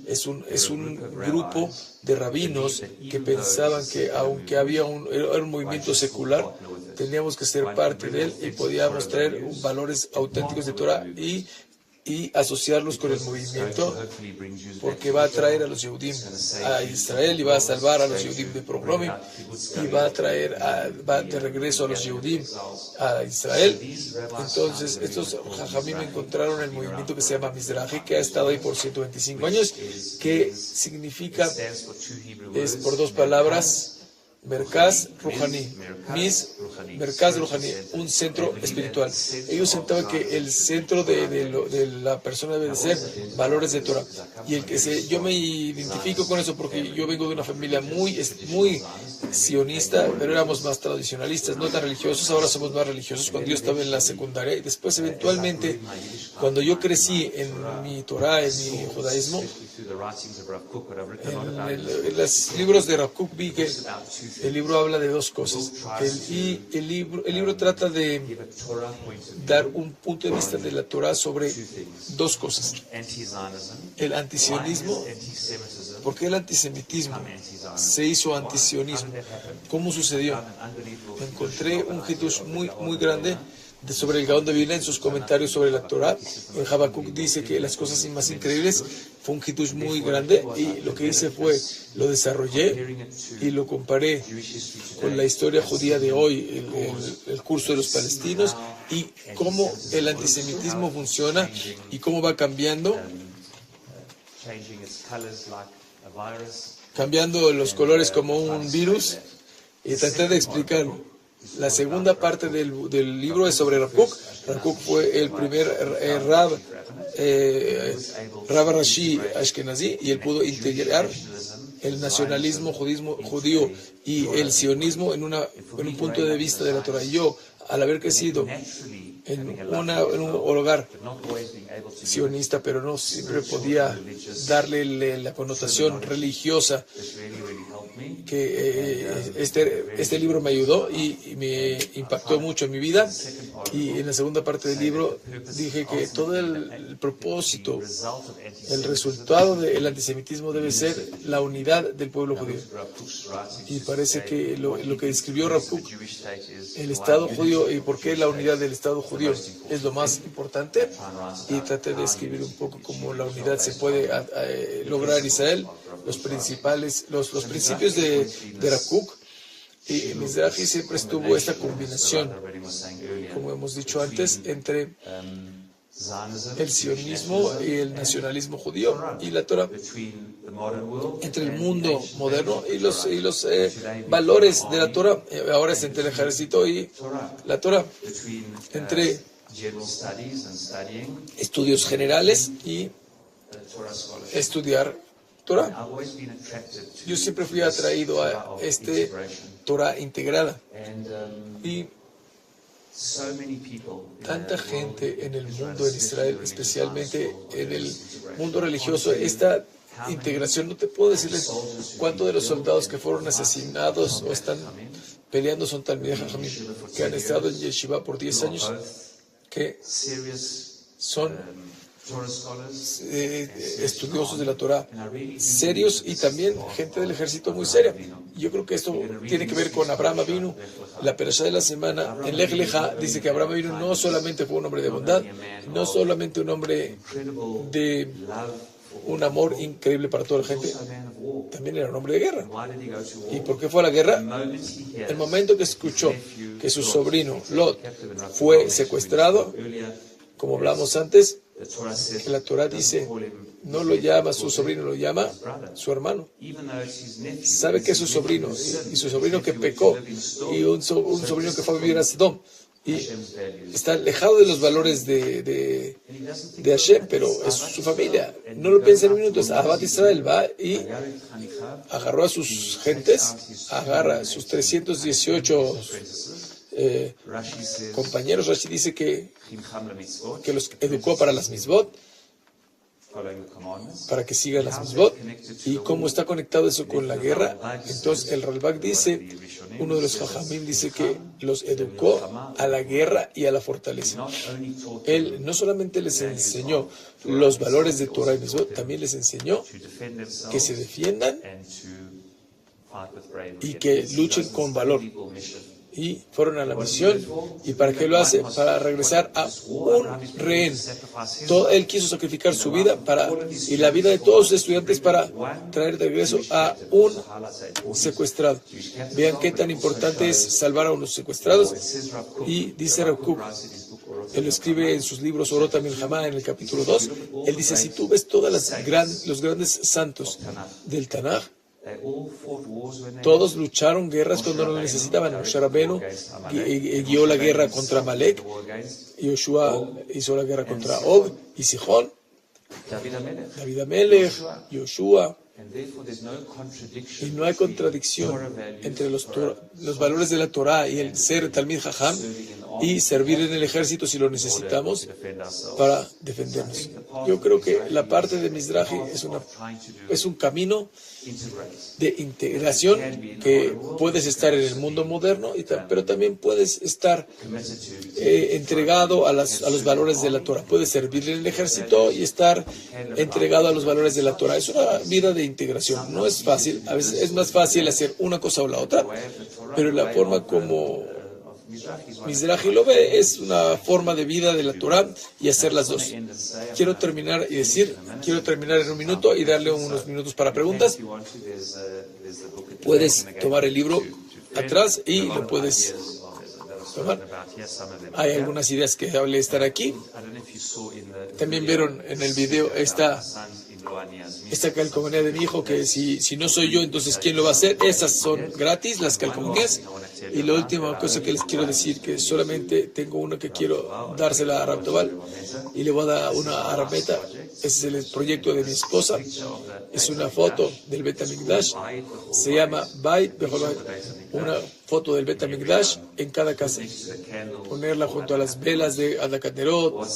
es un grupo de rabinos que pensaban que aunque era un movimiento secular, teníamos que ser parte de él y podíamos traer valores auténticos de Torah y asociarlos con el movimiento, porque va a traer a los Yehudim a Israel y va a salvar a los Yehudim de Pogromim y va a de regreso a los Yehudim a Israel. Entonces estos Jajamim encontraron el movimiento que se llama Mizrahi, que ha estado ahí por 125 años, que significa, es por dos palabras, Merkaz Ruhani, Merkaz Ruhani, un centro espiritual. Ellos sentaban que el centro de la persona debe de ser valores de Torah. Y yo me identifico con eso porque yo vengo de una familia muy sionista, pero éramos más tradicionalistas, no tan religiosos. Ahora somos más religiosos. Cuando yo estaba en la secundaria y después eventualmente, cuando yo crecí en mi Torah, en mi judaísmo, en los libros de Rav Kook vi que el libro habla de dos cosas. El libro trata de dar un punto de vista de la Torah sobre dos cosas. El antisionismo. ¿Por qué el antisemitismo se hizo antisionismo? ¿Cómo sucedió? Encontré un hidush muy grande sobre el Gaón de Vilna en sus comentarios sobre la Torah. En Habacuc dice que las cosas más increíbles fue un hidush muy grande, y lo que hice fue, lo desarrollé y lo comparé con la historia judía de hoy, el curso de los palestinos, y cómo el antisemitismo funciona y cómo va cambiando los colores como un virus, y traté de explicarlo. La segunda parte del libro es sobre Rav Kook. Rav Kook fue el primer Rab Rashi Ashkenazi, y él pudo integrar el nacionalismo judío y el sionismo en un punto de vista de la Torah. Yo, al haber crecido en un hogar sionista, pero no siempre podía darle la connotación religiosa que este libro me ayudó y me impactó mucho en mi vida. Y en la segunda parte del libro dije que todo el propósito, el resultado del antisemitismo debe ser la unidad del pueblo judío. Y parece que lo que describió Rav Kook, el Estado judío y por qué la unidad del Estado judío es lo más importante, y traté de escribir un poco cómo la unidad se puede lograr en Israel, los principios de Rav Kook. Y Mizrahi siempre estuvo esta combinación, como hemos dicho antes, entre el sionismo y el nacionalismo judío y la Torah, entre el mundo moderno y los valores de la Torah. Ahora es entre el ejército y la Torah, entre estudios generales y estudiar Torah. Yo siempre fui atraído a Torah integrada, y tanta gente en el mundo, en Israel, especialmente en el mundo religioso, esta integración, no te puedo decirles cuántos de los soldados que fueron asesinados o están peleando son Talmidei Jajamim, que han estado en Yeshiva por 10 años, que son estudiosos de la Torah serios, y también gente del ejército muy seria. Yo creo que esto tiene que ver con Abraham Avinu. La perashá de la semana en Lech Lecha dice que Abraham Avinu no solamente fue un hombre de bondad, no solamente un hombre de un amor increíble para toda la gente, también era un hombre de guerra. ¿Y por qué fue a la guerra? El momento que escuchó que su sobrino Lot fue secuestrado, como hablamos antes, que la Torah dice, no lo llama su sobrino, lo llama su hermano. Sabe que es su sobrino, y su sobrino que pecó, y un sobrino que fue a vivir a Sodom, y está alejado de los valores de Hashem, pero es su familia. No lo piensa en un minuto. Ahavat Israel va y agarró a sus gentes, agarra a sus 318 compañeros. Rashi dice que los educó para las mitzvot, para que sigan las mitzvot. ¿Y cómo está conectado eso con la guerra? Entonces el Ralbag dice, uno de los Jajamim dice que los educó a la guerra y a la fortaleza. Él no solamente les enseñó los valores de Torah y mitzvot, también les enseñó que se defiendan y que luchen con valor. Y fueron a la misión. ¿Y para qué lo hace? Para regresar a un rehén. Él quiso sacrificar su vida y la vida de todos sus estudiantes para traer de regreso a un secuestrado. Vean qué tan importante es salvar a unos secuestrados. Y dice Rav Kook, él lo escribe en sus libros Orot Milhamá en el capítulo 2. Él dice, si tú ves todos los grandes santos del Tanaj, todos lucharon guerras cuando lo necesitaban. Moshe Rabbeinu guió la guerra contra Amalek, Yoshua hizo la guerra contra Og y Sihón, David Amelech, Yoshua. Y no hay contradicción entre los valores de la Torah y el ser Talmid Jajam y servir en el ejército si lo necesitamos para defendernos. Yo creo que la parte de Mizrahi es un camino de integración que puedes estar en el mundo moderno, pero también puedes estar entregado a los valores de la Torah. Puedes servir en el ejército y estar entregado a los valores de la Torah. Es una vida de integración. No es fácil. A veces es más fácil hacer una cosa o la otra, pero la forma como Mizrahi lo ve es una forma de vida de la Torah y hacer las dos. Quiero terminar en un minuto y darle unos minutos para preguntas. Puedes tomar el libro atrás y lo puedes tomar. Hay algunas ideas que hablé estar aquí. También vieron en el video esta calcomanía de mi hijo, que si no soy yo, entonces ¿quién lo va a hacer? Esas son gratis, las calcomanías. Y la última cosa que les quiero decir, que solamente tengo una que quiero dársela a Rav Toval y le voy a dar una a Rameta. Ese es el proyecto de mi esposa. Es una foto del Bet HaMikdash. Se llama Bait Bechol Bait. Una foto del Bet HaMikdash en cada casa. Ponerla junto a las velas de Adlakat Nerot.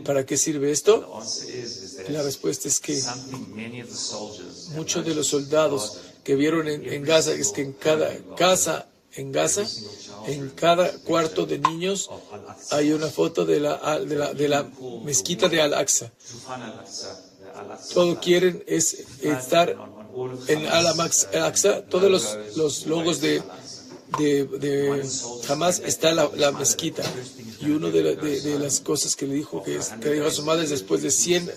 ¿Para qué sirve esto? La respuesta es que muchos de los soldados que vieron en Gaza, es que en cada casa en Gaza, en cada cuarto de niños, hay una foto de la mezquita de Al-Aqsa. Todo quieren es estar en Al-Aqsa. Todos los logos de Hamas está la mezquita. Y una de las cosas que le dijo a su madre después de 100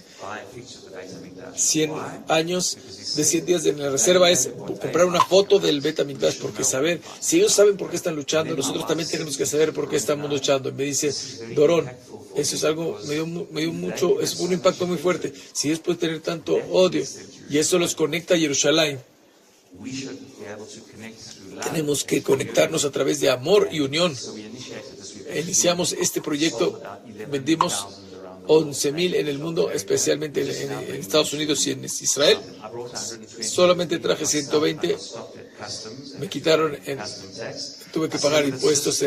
años, de 100 días en la reserva, es comprar una foto del Bet HaMikdash, porque si ellos saben por qué están luchando, nosotros también tenemos que saber por qué estamos luchando. Y me dice, Dorón, eso es algo, me dio mucho, es un impacto muy fuerte. Si ellos pueden tener tanto odio, y eso los conecta a Jerusalén, tenemos que conectarnos a través de amor y unión. Iniciamos este proyecto, vendimos 11,000 en el mundo, especialmente en Estados Unidos y en Israel. Solamente traje 120. Me quitaron, tuve que pagar impuestos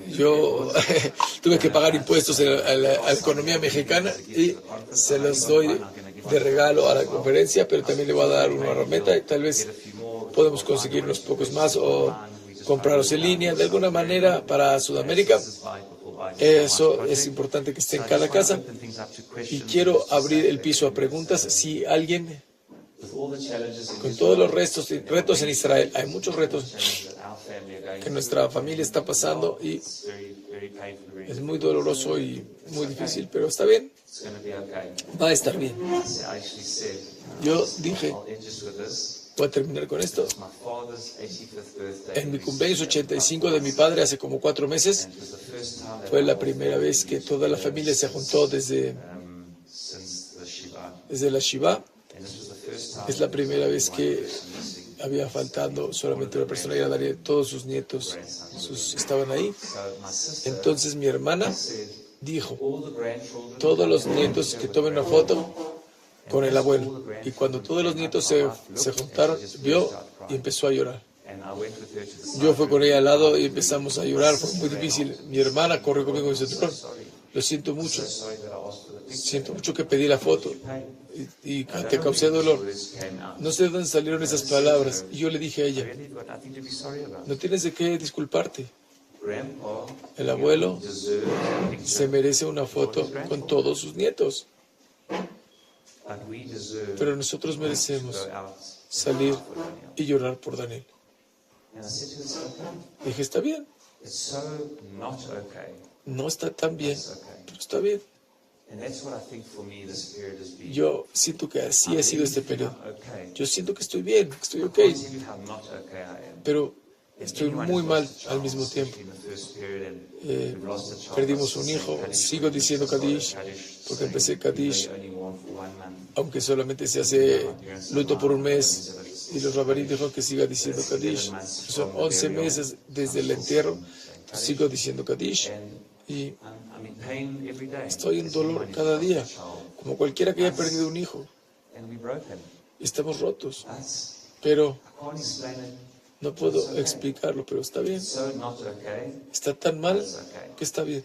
yo tuve que pagar impuestos a la economía mexicana y se los doy de regalo a la conferencia, pero también le voy a dar una rameta y tal vez podemos conseguir unos pocos más o comprarlos en línea de alguna manera para Sudamérica. Eso es importante que esté en cada casa. Y quiero abrir el piso a preguntas. Si alguien, con todos los retos en Israel, hay muchos retos que nuestra familia está pasando y es muy doloroso y muy difícil, pero está bien, va a estar bien. Yo dije, voy a terminar con esto. En mi cumpleaños 85 de mi padre, hace como 4 meses, fue la primera vez que toda la familia se juntó desde la Shiva. Es la primera vez que había faltado solamente una persona, y era Darío. Todos sus nietos estaban ahí. Entonces mi hermana dijo, todos los nietos que tomen una foto con el abuelo. Y cuando todos los nietos se juntaron, vio y empezó a llorar. Yo fui con ella al lado y empezamos a llorar, fue muy difícil. Mi hermana corrió conmigo y me dice, lo siento mucho que pedí la foto y te causé dolor. No sé de dónde salieron esas palabras. Y yo le dije a ella, no tienes de qué disculparte. El abuelo se merece una foto con todos sus nietos. Pero nosotros merecemos salir y llorar por Daniel. Dije, está bien. No está tan bien, pero está bien. Yo siento que así ha sido este periodo. Yo siento que estoy bien, que estoy ok, pero estoy muy mal al mismo tiempo. Perdimos un hijo, sigo diciendo Kaddish, porque empecé Kaddish, aunque solamente se hace luto por un mes, y los rabaníes dijeron que siga diciendo Kaddish. Son 11 meses desde el entierro, sigo diciendo Kaddish, y estoy en dolor cada día, como cualquiera que haya perdido un hijo. Estamos rotos, pero no puedo explicarlo, pero está bien. Está tan mal que está bien.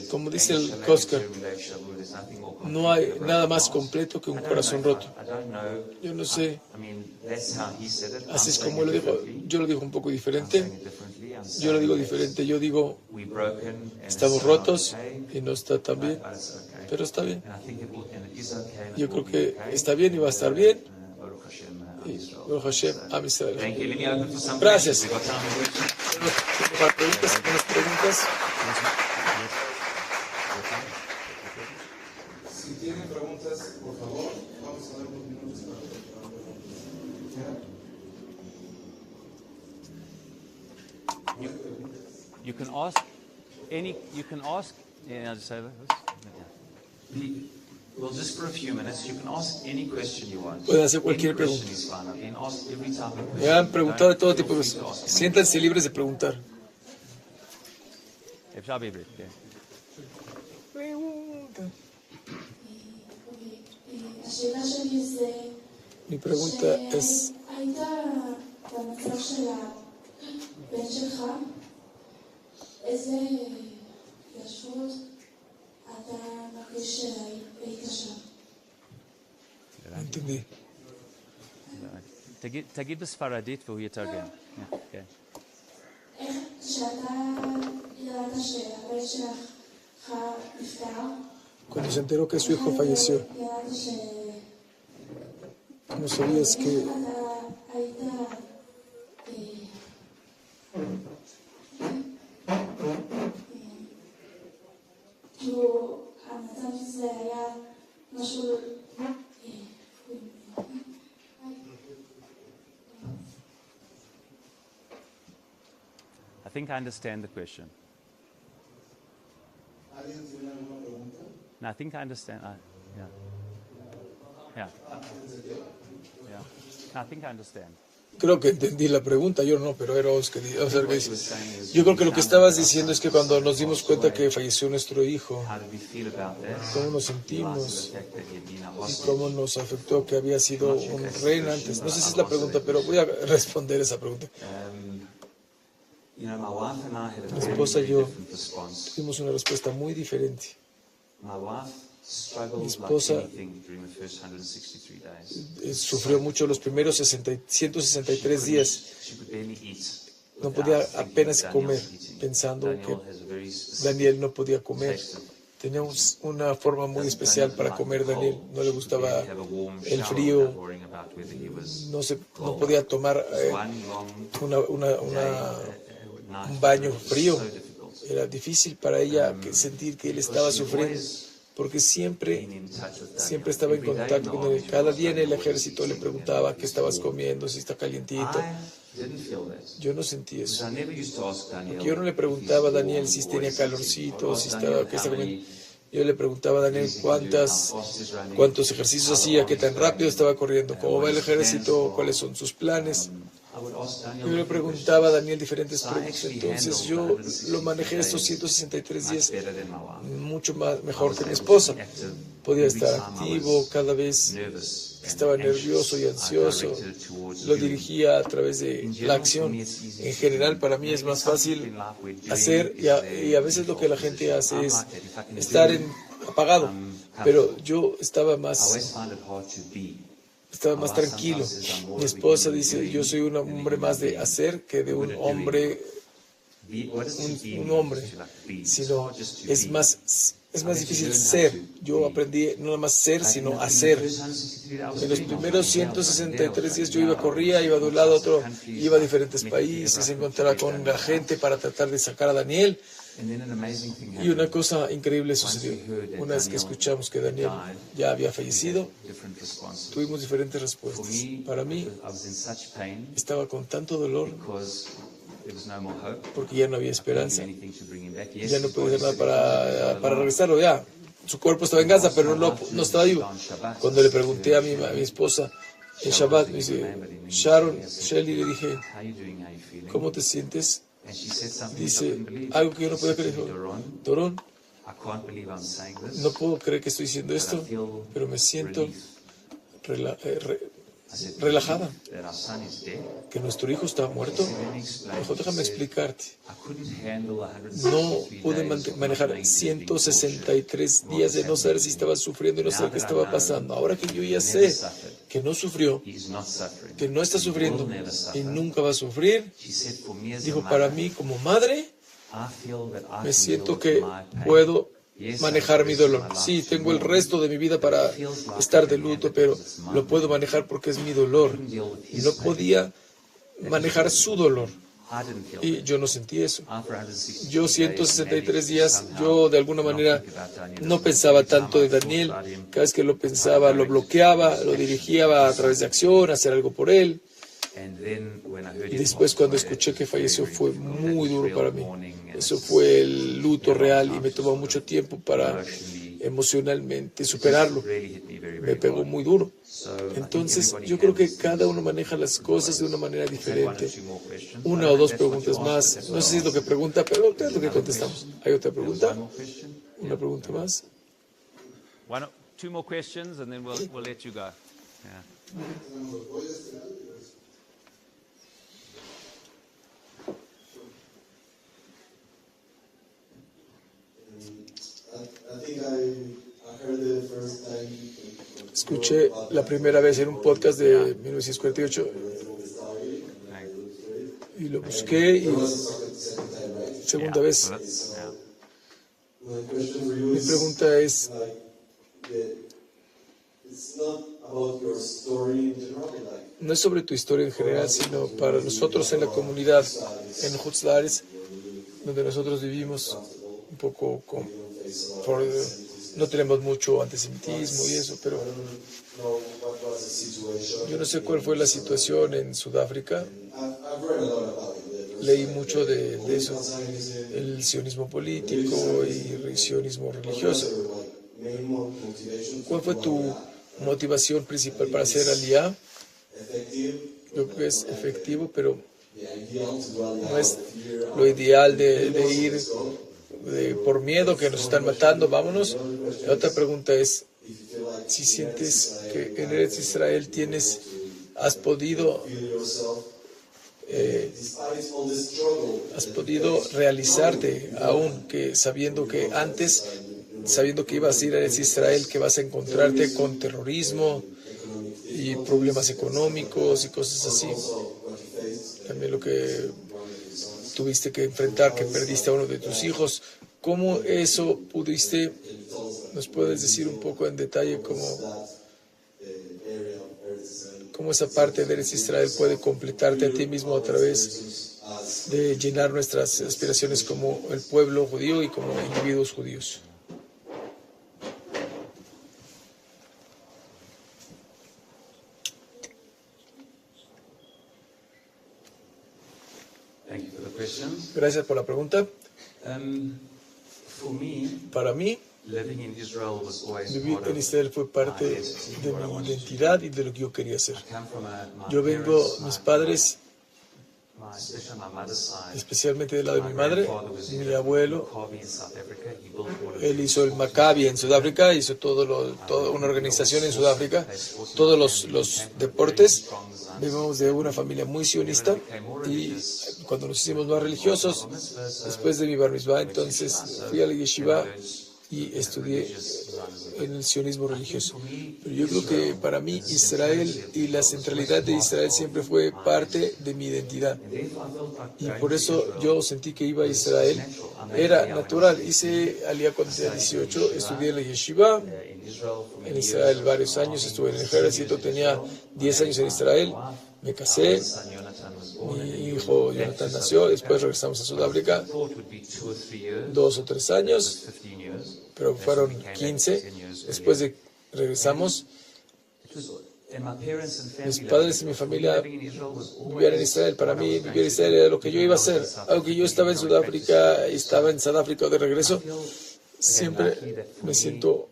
Como dice el Koskar, no hay nada más completo que un corazón roto. Yo no sé, así es como lo dijo. Yo lo digo un poco diferente. Yo lo digo diferente. Yo digo, estamos rotos y no está tan bien, pero está bien. Yo creo que está bien y va a estar bien. Baruch Hashem, Am Israel. Gracias. ¿Algunas preguntas? Si tienen preguntas, por favor, vamos a dar unos minutos para You can ask any. You can ask. Yeah, I'll just say this. Well, just for a few minutes, you can ask any question you want. Pueden hacer cualquier pregunta. Question is fine. I can ask every type of question. Me han preguntado de todo tipo de cosas. Siéntanse libres de preguntar. אפשר בעברית, כן. השאלה שלי זה, Mi pregunta es, שהיית במצב של הבן שלך, איזה ישרות אתה מרגיש שהיית שם? no entendí. תגיד בספרדית והוא יתרגם. כן. איך שאתה ידעת שהבן שלך נפטר, Cuando se enteró que su hijo falleció, ידעת ¿cómo sabías que אתה היית כאילו המצב הזה היה משהו I think I understand the question. ¿Alguien tiene alguna pregunta? No, I think I understand. Yeah. Yeah. Yeah. No, I think I understand. Creo que entendí la pregunta, yo no, pero era Oscar. O sea, yo creo que lo que estabas diciendo es que cuando nos dimos cuenta que falleció nuestro hijo, How did we feel about that? cómo nos sentimos The fact that he had been a y hostage. cómo nos afectó que había sido un rey antes. No sé si es la pregunta, pero voy a responder esa pregunta. You know, my wife and I had a Mi very, esposa y very yo different response. tuvimos una respuesta muy diferente. My wife struggled Mi esposa like anything during the first 163 days. Sufrió mucho los primeros 163 días. She could barely eat. No podía without thinking apenas of comer, Daniel's eating. pensando que Daniel has a very specific Daniel no podía comer. taste. Tenía una forma muy especial para comer Daniel. No le gustaba Have a warm el shower frío, without worrying about whether he was no podía tomar one long un baño frío. Era difícil para ella sentir que él estaba sufriendo, porque siempre estaba en contacto con él. Cada día en el ejército le preguntaba qué estabas comiendo, si está calientito. Yo no sentí eso. Porque yo no le preguntaba a Daniel si tenía calorcito, si estaba, qué estaba comiendo. Yo le preguntaba a Daniel cuántos ejercicios hacía, qué tan rápido estaba corriendo, cómo va el ejército, cuáles son sus planes. Yo le preguntaba a Daniel diferentes preguntas. Entonces yo lo manejé estos 163 días mucho mejor que mi esposa. Podía estar activo, cada vez estaba nervioso y ansioso, lo dirigía a través de la acción. En general, para mí es más fácil hacer, y a veces lo que la gente hace es estar apagado, pero yo estaba más tranquilo. Mi esposa dice, yo soy un hombre más de hacer que de un hombre, sino es más difícil ser. Yo aprendí no nada más ser, sino hacer. En los primeros 163 días yo corría, iba de un lado a otro, iba a diferentes países, encontraba con la gente para tratar de sacar a Daniel. Y una cosa increíble sucedió. Una vez que escuchamos que Daniel ya había fallecido, tuvimos diferentes respuestas. Para mí, estaba con tanto dolor porque ya no había esperanza. Ya no podía hacer nada para regresarlo. Ya, su cuerpo estaba en Gaza, pero no estaba vivo. Cuando le pregunté a mi esposa en Shabbat, me dice, Shelly, le dije, ¿cómo te sientes? Dice algo que yo no podía creer. Doron, no puedo creer que estoy diciendo esto, pero me siento relajada. Que nuestro hijo está muerto. Mejor déjame explicarte. No pude manejar 163 días de no saber si estaba sufriendo y no saber qué estaba pasando. Ahora que yo ya sé que no sufrió, que no está sufriendo y nunca va a sufrir, dijo, para mí como madre, me siento que puedo manejar mi dolor. Sí, tengo el resto de mi vida para estar de luto, pero lo puedo manejar porque es mi dolor. Y no podía manejar su dolor. Y yo no sentí eso. Yo 163 días, yo de alguna manera no pensaba tanto de Daniel. Cada vez que lo pensaba, lo bloqueaba, lo dirigía a través de acción, a hacer algo por él. Y después cuando escuché que falleció fue muy duro para mí. Eso fue el luto real y me tomó mucho tiempo para emocionalmente superarlo. Me pegó muy duro. Entonces yo creo que cada uno maneja las cosas de una manera diferente. Una o dos preguntas más. No sé si es lo que pregunta, pero es lo que contestamos. ¿Hay otra pregunta? ¿Una pregunta más? Two more questions and then we'll let you go. Yeah. Escuché la primera vez en un podcast de 1948 y lo busqué y segunda vez. Mi pregunta es, no es sobre tu historia en general, sino para nosotros en la comunidad, en Hutzlares, donde nosotros vivimos un poco no tenemos mucho antisemitismo y eso, pero yo no sé cuál fue la situación en Sudáfrica. Leí mucho de eso, el sionismo político y el sionismo religioso. ¿Cuál fue tu motivación principal para hacer aliyá? Yo creo que es efectivo, pero no es lo ideal de ir por miedo que nos están matando, vámonos. La otra pregunta es, si sientes que en Eretz Israel has podido realizarte, aún que sabiendo que ibas a ir a Eretz Israel, que vas a encontrarte con terrorismo y problemas económicos y cosas así. También lo que tuviste que enfrentar, que perdiste a uno de tus hijos. ¿Cómo eso pudiste? ¿Nos puedes decir un poco en detalle cómo esa parte de Eretz Israel puede completarte a ti mismo a través de llenar nuestras aspiraciones como el pueblo judío y como individuos judíos? Gracias por la pregunta. Para mí, vivir en Israel fue parte de mi identidad y de lo que yo quería hacer. Mis padres especially my mother's side, especialmente del lado de mi madre. Mi abuelo, Maccabi in South Africa, he built all of él hizo el Maccabi en Sudáfrica, hizo toda una organización en Sudáfrica, todos los deportes. Vivimos de una familia muy sionista y cuando nos hicimos más religiosos, después de mi bar mitzvah, entonces fui a la yeshiva y estudié en el sionismo religioso. Pero yo creo que para mí Israel y la centralidad de Israel siempre fue parte de mi identidad. Y por eso yo sentí que iba a Israel. Era natural. Hice aliyah cuando tenía 18, estudié en la yeshiva. En Israel varios años, estuve en el ejército, tenía 10 años en Israel. Me casé, mi hijo Jonathan nació, después regresamos a Sudáfrica, 2 o 3 años, pero fueron 15. Después de regresamos, mis padres y mi familia vivían en Israel. Para mí, vivir en Israel era lo que yo iba a hacer. Aunque yo estaba en Sudáfrica, estaba en Sudáfrica de regreso, siempre me siento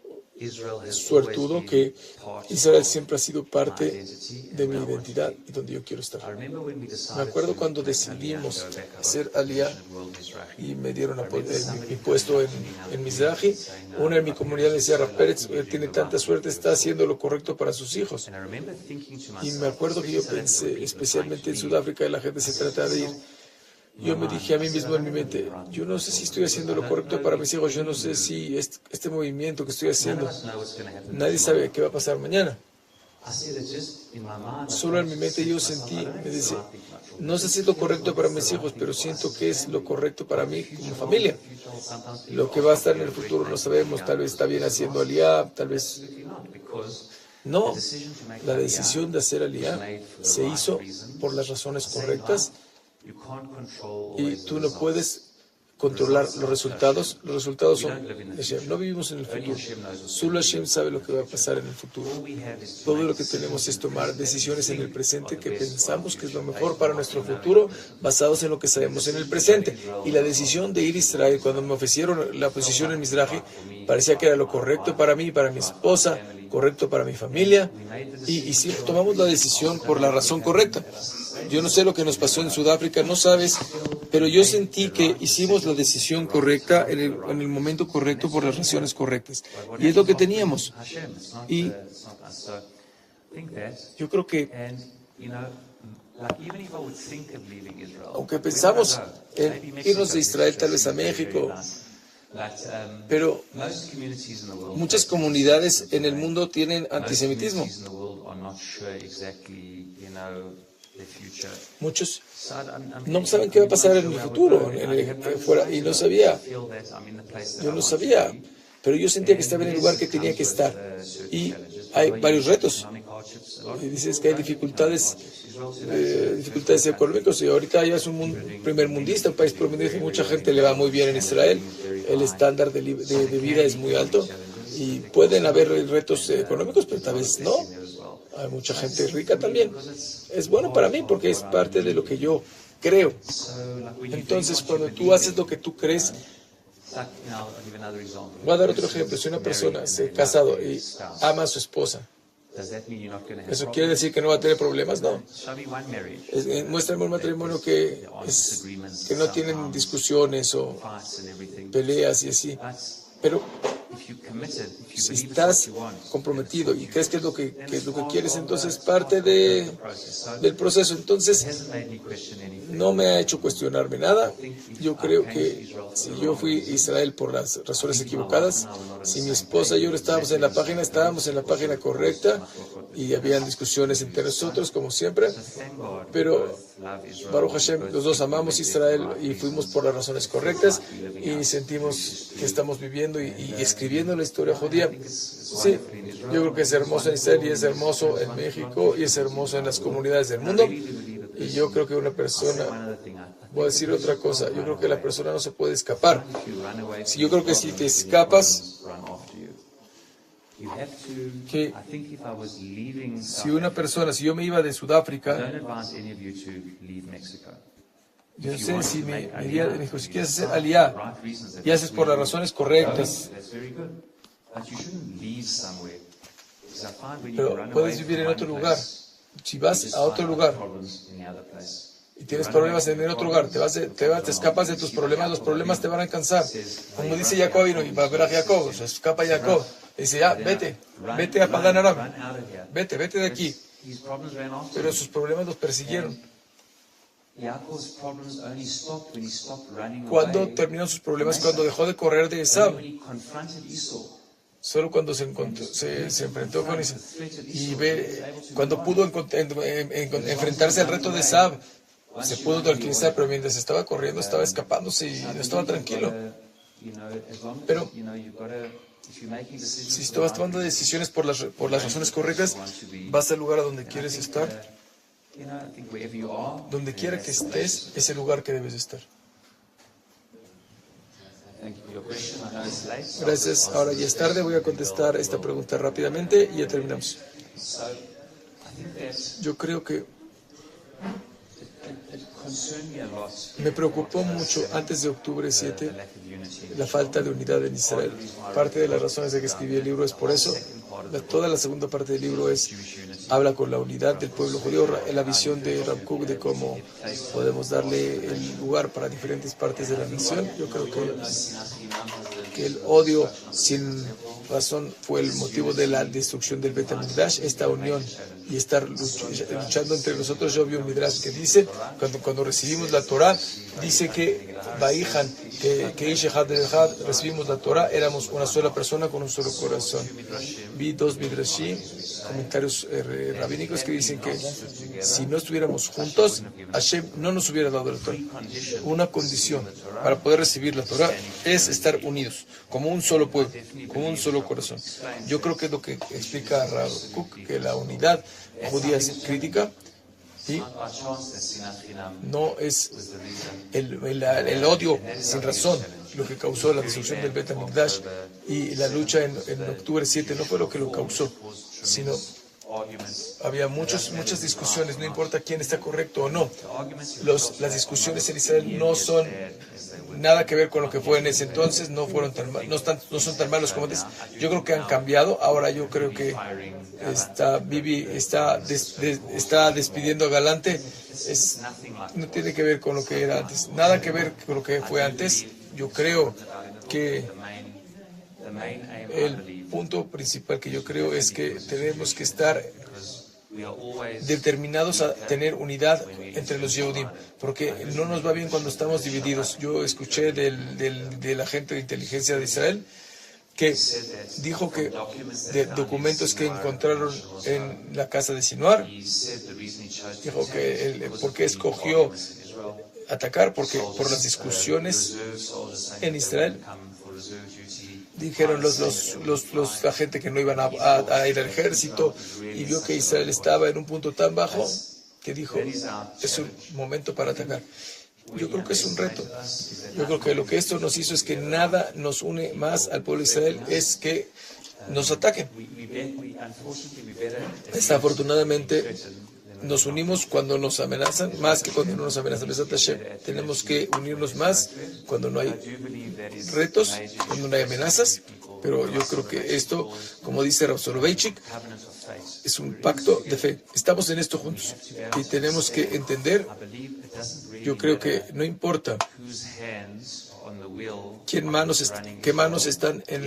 suertudo que Israel siempre ha sido parte de mi identidad y donde yo quiero estar. Me acuerdo cuando decidimos hacer aliyah y me dieron mi puesto en Mizrahi. Una en mi comunidad me decía, Rav Pérez, él tiene tanta suerte, está haciendo lo correcto para sus hijos. Y me acuerdo que yo pensé, especialmente en Sudáfrica, la gente se trata de ir. Yo me dije a mí mismo en mi mente, yo no sé si estoy haciendo lo correcto para mis hijos, yo no sé si este movimiento que estoy haciendo, nadie sabe qué va a pasar mañana. Solo en mi mente yo sentí, me dice, no sé si es lo correcto para mis hijos, pero siento que es lo correcto para mí como familia. Lo que va a estar en el futuro no sabemos, tal vez está bien haciendo aliyah, tal vez no. La decisión de hacer aliyah se hizo por las razones correctas. Y tú no puedes controlar los resultados. Los resultados son Hashem. No vivimos en el futuro. Solo Hashem sabe lo que va a pasar en el futuro. Todo lo que tenemos es tomar decisiones en el presente que pensamos que es lo mejor para nuestro futuro, basados en lo que sabemos en el presente. Y la decisión de ir a Israel, cuando me ofrecieron la posición en Mizrahi, parecía que era lo correcto para mí, para mi esposa, correcto para mi familia. Y sí, tomamos la decisión por la razón correcta. Yo no sé lo que nos pasó en Sudáfrica, no sabes, pero yo sentí que hicimos la decisión correcta en el momento correcto por las razones correctas. Y es lo que teníamos. Y yo creo que, aunque pensamos en irnos de Israel tal vez a México, pero muchas comunidades en el mundo tienen antisemitismo. Muchos no saben qué va a pasar en el futuro, y no sabía. Yo no sabía, pero yo sentía que estaba en el lugar que tenía que estar. Y hay varios retos. Y dices que hay dificultades económicas, y ahorita ya es un primer mundista, un país primermundista. Mucha gente le va muy bien en Israel. El estándar de vida es muy alto. Y pueden haber retos económicos, pero tal vez no. Hay mucha gente rica también. Es bueno para mí porque es parte de lo que yo creo. Entonces, cuando tú haces lo que tú crees, voy a dar otro ejemplo. Si una persona se ha casado y ama a su esposa, ¿eso quiere decir que no va a tener problemas? No. Muéstrame un matrimonio que no tienen discusiones o peleas y así. Pero si estás comprometido y crees que es lo que quieres, entonces parte del proceso. Entonces, no me ha hecho cuestionarme nada. Yo creo que si yo fui a Israel por las razones equivocadas, si mi esposa y yo estábamos en la página correcta y habían discusiones entre nosotros, como siempre, pero Baruch Hashem, los dos amamos Israel y fuimos por las razones correctas y sentimos que estamos viviendo y escribiendo la historia judía. Sí, yo creo que es hermoso en Israel y es hermoso en México y es hermoso en las comunidades del mundo. Y yo creo que una persona, voy a decir otra cosa, yo creo que la persona no se puede escapar. Yo creo que si te escapas, que si yo me iba de Sudáfrica, yo no sé si me iría de México. Si quieres hacer aliyah y haces por las razones correctas, pero puedes vivir en otro lugar. Si vas a otro lugar y tienes problemas en el otro lugar, te escapas de tus problemas, los problemas te van a alcanzar. Como dice Jacob, y va a ver a Jacob, se escapa Jacob. Dice, ya, vete a Padán Aram, vete de aquí. Pero sus problemas los persiguieron. Cuando terminaron sus problemas, cuando dejó de correr de Esaú, solo cuando se enfrentó con Esaú, y cuando pudo enfrentarse al reto de Esaú, se pudo tranquilizar, pero mientras estaba corriendo, estaba escapándose y no estaba tranquilo. Pero si estabas tomando decisiones por las razones correctas, vas al lugar a donde quieres estar. Donde quiera que estés, es el lugar que debes estar. Gracias. Ahora ya es tarde, voy a contestar esta pregunta rápidamente y ya terminamos. Yo creo que me preocupó mucho antes de octubre 7 la falta de unidad en Israel. Parte de las razones de que escribí el libro es por eso. Toda la segunda parte del libro habla con la unidad del pueblo judío, la visión de Rav Kook de cómo podemos darle el lugar para diferentes partes de la nación. Yo creo que el odio sin razón fue el motivo de la destrucción del Bet HaMikdash. Esta unión y estar luchando entre nosotros. Yo vi un midrash que dice, cuando recibimos la Torah, dice que Baihan, que Ish Echad Echad, recibimos la Torah, éramos una sola persona con un solo corazón. Vi dos midrashim, comentarios rabínicos que dicen que si no estuviéramos juntos, Hashem no nos hubiera dado la Torah. Una condición para poder recibir la Torah es estar unidos, como un solo pueblo, como un solo corazón. Yo creo que es lo que explica Rav Kook, que la unidad judía es crítica y no es el odio sin razón lo que causó la destrucción del Bet HaMikdash, y la lucha en octubre 7 no fue lo que lo causó, sino había muchas discusiones, no importa quién está correcto o no. Las discusiones en Israel no son nada que ver con lo que fue en ese entonces, no son tan malos como antes. Yo creo que han cambiado. Ahora yo creo que Bibi está despidiendo a Galante. No tiene que ver con lo que era antes, nada que ver con lo que fue antes. Yo creo que el punto principal que yo creo es que tenemos que estar determinados a tener unidad entre los Yehudim, porque no nos va bien cuando estamos divididos. Yo escuché del agente de inteligencia de Israel que dijo que de documentos que encontraron en la casa de Sinuar, dijo que ¿por qué escogió atacar? Porque por las discusiones en Israel dijeron la gente que no iban a ir al ejército, y vio que Israel estaba en un punto tan bajo que dijo, es un momento para atacar. Yo creo que es un reto. Yo creo que lo que esto nos hizo es que nada nos une más al pueblo de Israel, es que nos ataquen. Desafortunadamente nos unimos cuando nos amenazan más que cuando no nos amenazan. Tenemos que unirnos más cuando no hay retos, cuando no hay amenazas. Pero yo creo que esto, como dice Rav Soloveitchik, es un pacto de fe. Estamos en esto juntos y tenemos que entender. Yo creo que no importa qué manos están en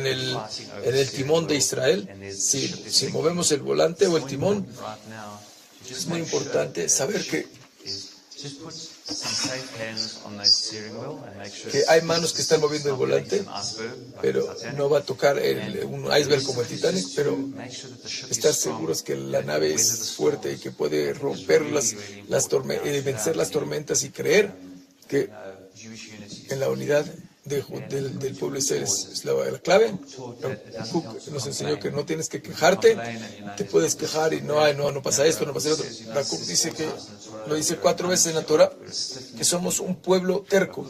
el timón de Israel. Si movemos el volante o el timón, es muy importante saber que hay manos que están moviendo el volante, pero no va a tocar un iceberg como el Titanic, pero estar seguros que la nave es fuerte y que puede romper vencer las tormentas, y creer que en la unidad del pueblo es la clave. Cook nos enseñó que no tienes que quejarte, te puedes quejar y no pasa esto, no pasa lo otro. Cook dice que lo dice 4 veces en la Torah, que somos un pueblo terco.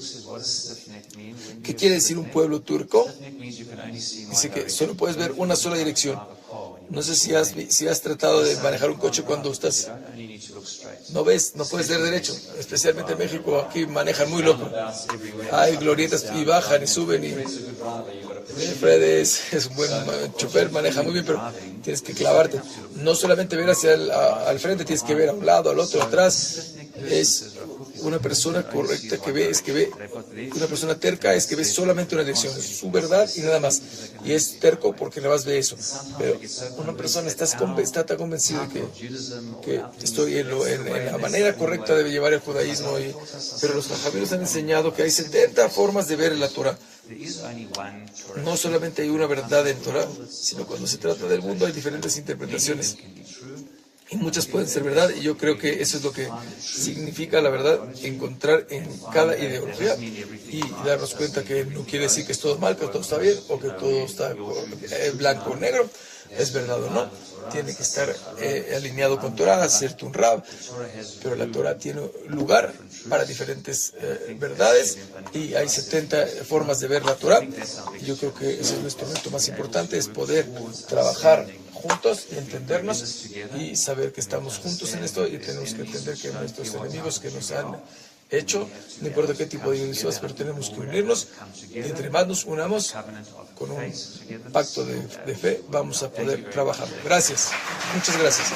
¿Qué quiere decir un pueblo turco? Dice que solo puedes ver una sola dirección. No sé si has tratado de manejar un coche cuando estás. No puedes ver derecho. Especialmente en México, aquí manejan muy loco. Hay glorietas y bajan y suben. Fred es un buen chofer, maneja muy bien, pero tienes que clavarte. No solamente ver hacia al frente, tienes que ver a un lado, al otro, atrás. es una persona correcta que ve, una persona terca es que ve solamente una dirección, es su verdad y nada más. Y es terco porque nada más ve eso. Pero una persona está tan convencida que estoy en la manera correcta de llevar el judaísmo. Pero los jajamim nos han enseñado que hay 70 formas de ver la Torah. No solamente hay una verdad en Torah, sino cuando se trata del mundo hay diferentes interpretaciones. Y muchas pueden ser verdad, y yo creo que eso es lo que significa la verdad, encontrar en cada ideología y darnos cuenta que no quiere decir que es todo mal, que todo está bien, o que todo está blanco o negro, es verdad o no. Tiene que estar alineado con Torah, hacerte un rab, pero la Torah tiene lugar para diferentes verdades, y hay 70 formas de ver la Torah. Y yo creo que ese es nuestro reto más importante, es poder trabajar juntos y entendernos y saber que estamos juntos en esto, y tenemos que entender que nuestros enemigos que nos han hecho, no importa qué tipo de ideologías, pero tenemos que unirnos, y entre más nos unamos con un pacto de fe, vamos a poder trabajar. Gracias, muchas gracias.